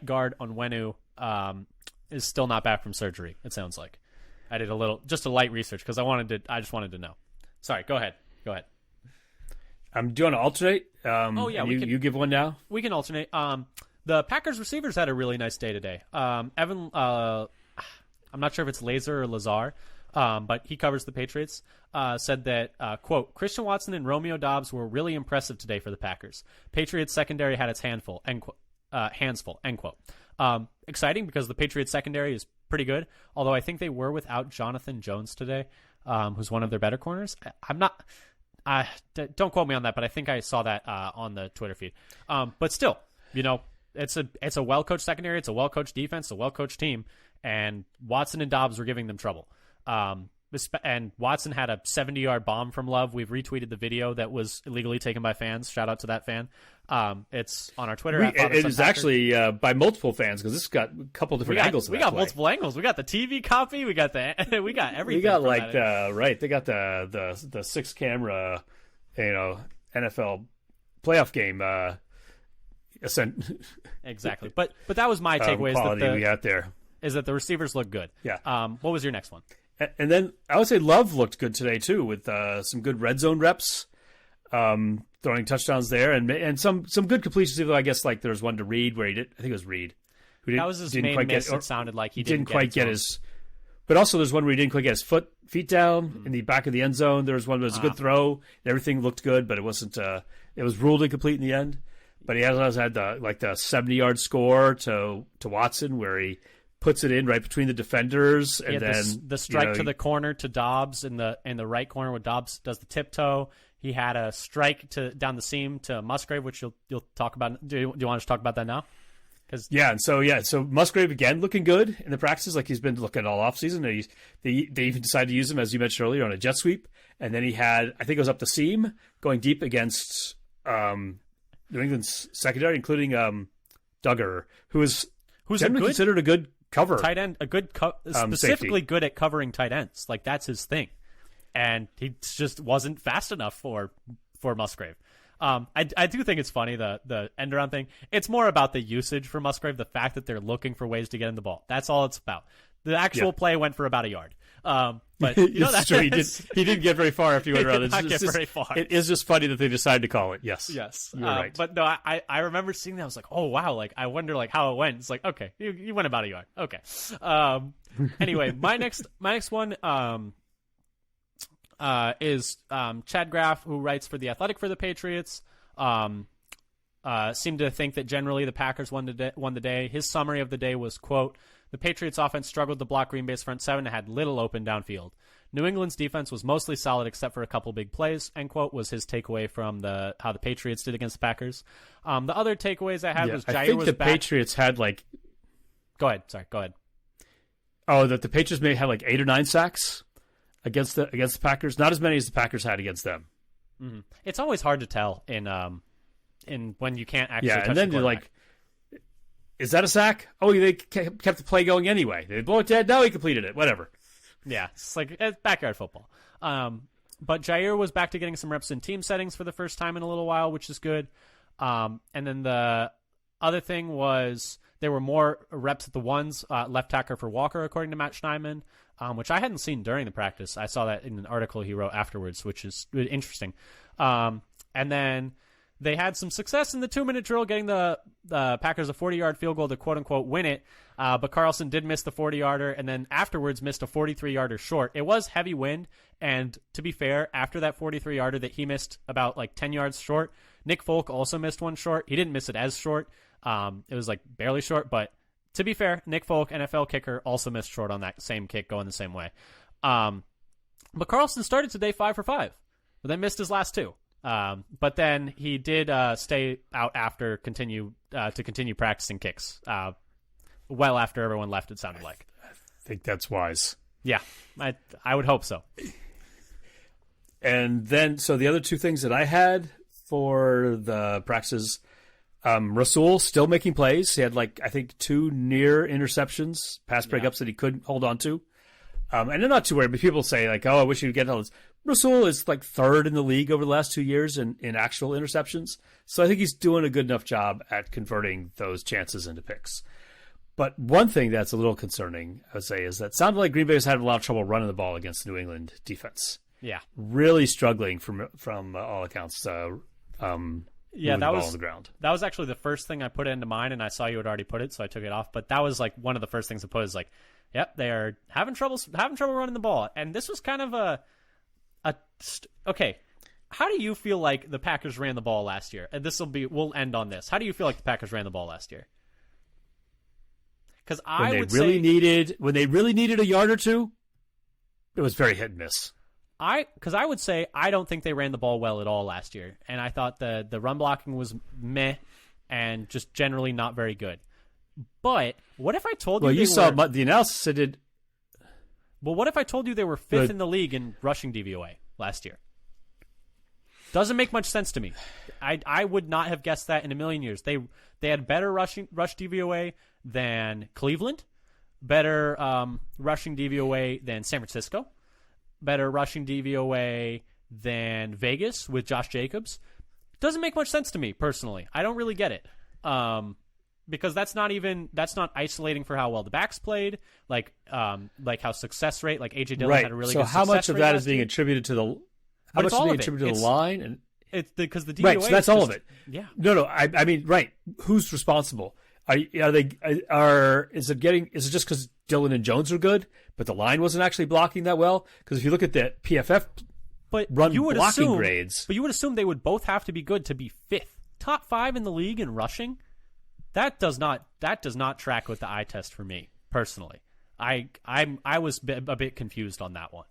guard Onwenu is still not back from surgery. It sounds like. I did just a light research because I just wanted to know. Sorry, go ahead. Do you want to alternate? You give one now. We can alternate. The Packers receivers had a really nice day today. Evan, I'm not sure if it's Lazar or Lazar, but he covers the Patriots, said that, quote, Christian Watson and Romeo Doubs were really impressive today for the Packers. Patriots secondary had its hands full, end quote. Exciting because the Patriots secondary is pretty good, although I think they were without Jonathan Jones today, who's one of their better corners. Don't quote me on that, but I think I saw that on the Twitter feed. But still, it's a well-coached secondary, it's a well-coached defense, a well-coached team, and Watson and Dobbs were giving them trouble. And Watson had a 70-yard bomb from Love. We've retweeted the video that was illegally taken by fans. Shout out to that fan. It's on our Twitter. It is actually by multiple fans because this got a couple different angles. We got multiple angles. We got the TV copy. We got everything. We got They got the 6-camera, NFL playoff game. Exactly. But that was my takeaway. Quality we got there is that the receivers look good. Yeah. What was your next one? And then I would say Love looked good today too, with some good red zone reps, throwing touchdowns there, and some good completions. Even though I guess like there was one to Reed where I think it was Reed. That was his main miss. It sounded like he didn't quite get his. But also there's one where he didn't quite get his feet down in the back of the end zone. There was one that was a good throw. And everything looked good, but it wasn't. It was ruled incomplete in the end. But he also had the 70-yard score to Watson where he puts it in right between the defenders, and then the strike to the corner to Dobbs in the right corner where Dobbs does the tiptoe. He had a strike down the seam to Musgrave, which you'll talk about. Do you want to talk about that now? So Musgrave again looking good in the practices, like he's been looking all offseason. They even decided to use him, as you mentioned earlier, on a jet sweep, and then he had, I think it was up the seam going deep against New England's secondary, including Duggar, who's generally considered a good cover tight end, specifically safety. Good at covering tight ends. Like that's his thing, and he just wasn't fast enough for Musgrave. I do think it's funny the end around thing. It's more about the usage for Musgrave, the fact that they're looking for ways to get in the ball. That's all it's about. The actual play went for about a yard. But that's true. He didn't get very far after he went around. Very far. It is just funny that they decided to call it. Yes. You're right. But no, I remember seeing that. I was like, oh wow, like I wonder like how it went. It's like, okay, you went about a yard. Okay. Anyway, my next one is Chad Graff, who writes for The Athletic for the Patriots. Seemed to think that generally the Packers won the day. His summary of the day was, quote, "The Patriots offense struggled to block Green Bay's front seven and had little open downfield. New England's defense was mostly solid except for a couple big plays," end quote, was his takeaway from how the Patriots did against the Packers. The other takeaways I had was Jair I think was the back. Patriots had Go ahead. Sorry, go ahead. Oh, that the Patriots may have 8 or 9 sacks against the Packers. Not as many as the Packers had against them. Mm-hmm. It's always hard to tell in when you can't actually touch and then the you're like, is that a sack? Oh, they kept the play going anyway. They blow it dead. Now he completed it. Whatever. Yeah, it's like it's backyard football. But Jair was back to getting some reps in team settings for the first time in a little while, which is good. And then the other thing was there were more reps at the ones, left tackle for Walker, according to Matt Schneidman, which I hadn't seen during the practice. I saw that in an article he wrote afterwards, which is interesting. And then they had some success in the 2-minute drill, getting the Packers a 40-yard field goal to quote-unquote win it. But Carlson did miss the 40-yarder and then afterwards missed a 43-yarder short. It was heavy wind, and to be fair, after that 43-yarder that he missed about 10 yards short, Nick Folk also missed one short. He didn't miss it as short. It was barely short, but to be fair, Nick Folk, NFL kicker, also missed short on that same kick going the same way. But Carlson started today 5 for 5, but then missed his last 2. But then he did stay out after continue practicing kicks well after everyone left, it sounded like. I think that's wise. Yeah, I would hope so. And then, so the other 2 things that I had for the practices, Rasul still making plays. He had I think 2 near interceptions, pass breakups that he couldn't hold on to. And they're not too worried, but people say oh, I wish you'd get all this. Rasul is 3rd in the league over the last 2 years in actual interceptions. So I think he's doing a good enough job at converting those chances into picks. But one thing that's a little concerning, I would say, is that it sounded like Green Bay has had a lot of trouble running the ball against the New England defense. Yeah. Really struggling from all accounts. Yeah, that was on the ground. That was actually the first thing I put into mine, and I saw you had already put it, so I took it off. But that was one of the first things I put is yep, they are having trouble running the ball. And this was kind of okay. How do you feel like the Packers ran the ball last year? And we'll end on this. How do you feel like the Packers ran the ball last year? Because when they really needed a yard or two, it was very hit and miss. Because I would say I don't think they ran the ball well at all last year, and I thought the run blocking was meh and just generally not very good. But what if I told you? Well, you saw the analysis it did. Well, what if I told you they were 5th in the league in rushing DVOA last year? Doesn't make much sense to me. I would not have guessed that in a million years. They had better rush DVOA than Cleveland, better rushing DVOA than San Francisco, better rushing DVOA than Vegas with Josh Jacobs. Doesn't make much sense to me personally. I don't really get it. Because that's not isolating for how well the backs played, how success rate, AJ Dillon had a really good success rate. So how much of that is being attributed to the the line? And it's because the DVOA right, so that's all of it. Yeah. No, I mean, right. Who's responsible? Is it just because Dillon and Jones are good, but the line wasn't actually blocking that well? Because if you look at the PFF blocking grades, but you would assume they would both have to be good to be 5th, top 5 in the league in rushing. That does not track with the eye test for me personally. I was a bit confused on that one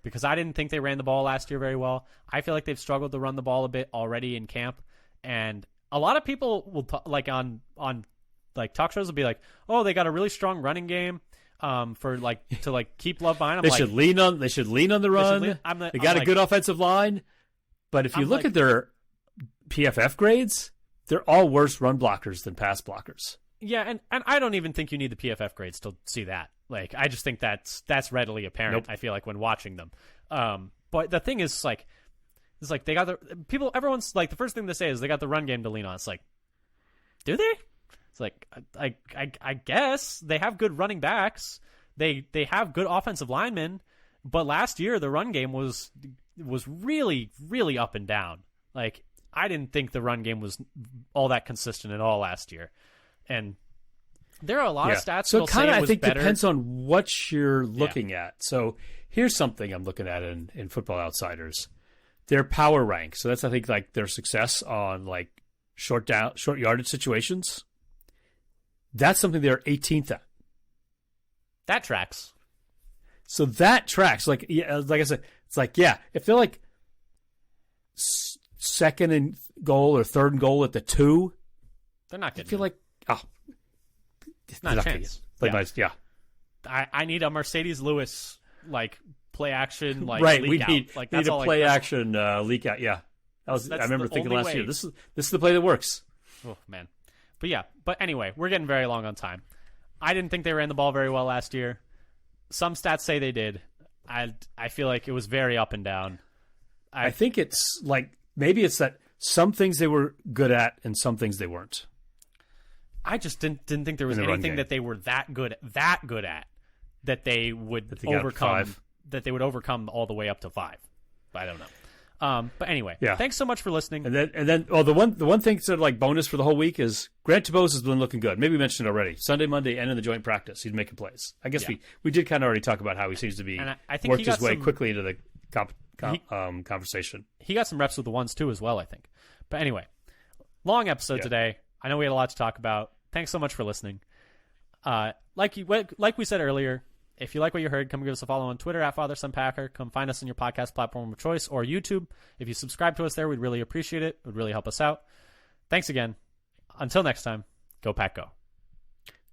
because I didn't think they ran the ball last year very well. I feel like they've struggled to run the ball a bit already in camp, and a lot of people will on talk shows will be like, oh, they got a really strong running game to keep Love behind. They should lean on the run. They got a good offensive line, but if you look at their PFF grades, they're all worse run blockers than pass blockers. Yeah, and I don't even think you need the PFF grades to see that. I just think that's readily apparent. Nope. I feel like when watching them. But the thing is, they got everyone's the first thing they say is they got the run game to lean on. It's do they? It's I guess they have good running backs. They have good offensive linemen, but last year the run game was really, really up and down. I didn't think the run game was all that consistent at all last year. And There are a lot of stats so that'll say it I was think better. depends on what you're looking at. So here's something I'm looking at in Football Outsiders. Their power rank. So that's, I think, like their success on like short yardage situations. That's something they're 18th at. That tracks. So that tracks. Like I said, it's like, yeah, if they're like second and goal or third and goal at the 2, they're not I getting feel like, not a chance. Yeah. I need a Mercedes Lewis like play action like right. leak We out. need Like need that's a all play like, action leak out. Yeah, I remember the thinking only last year. way. This is the play that works. Oh man, but anyway, we're getting very long on time. I didn't think they ran the ball very well last year. Some stats say they did. I feel like it was very up and down. I think it's like maybe it's that some things they were good at and some things they weren't. I just didn't think there was anything that they were that good at that they would overcome. That they would overcome all the way up to 5. I don't know. But anyway, thanks so much for listening. And then the one thing sort of like bonus for the whole week is Grant Tebose has been looking good. Maybe we mentioned it already. Sunday, Monday, and in the joint practice, he's making plays. I guess we did kind of already talk about how he seems to be I think worked his way quickly into the conversation. He got some reps with the ones too as well, I think. But anyway, long episode today. I know we had a lot to talk about. Thanks so much for listening. Like we said earlier, if you like what you heard, come give us a follow on Twitter @FatherSonPacker. Come find us on your podcast platform of choice or YouTube. If you subscribe to us there, we'd really appreciate it. It would really help us out. Thanks again. Until next time, go Pack Go.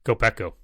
Go Pack Go.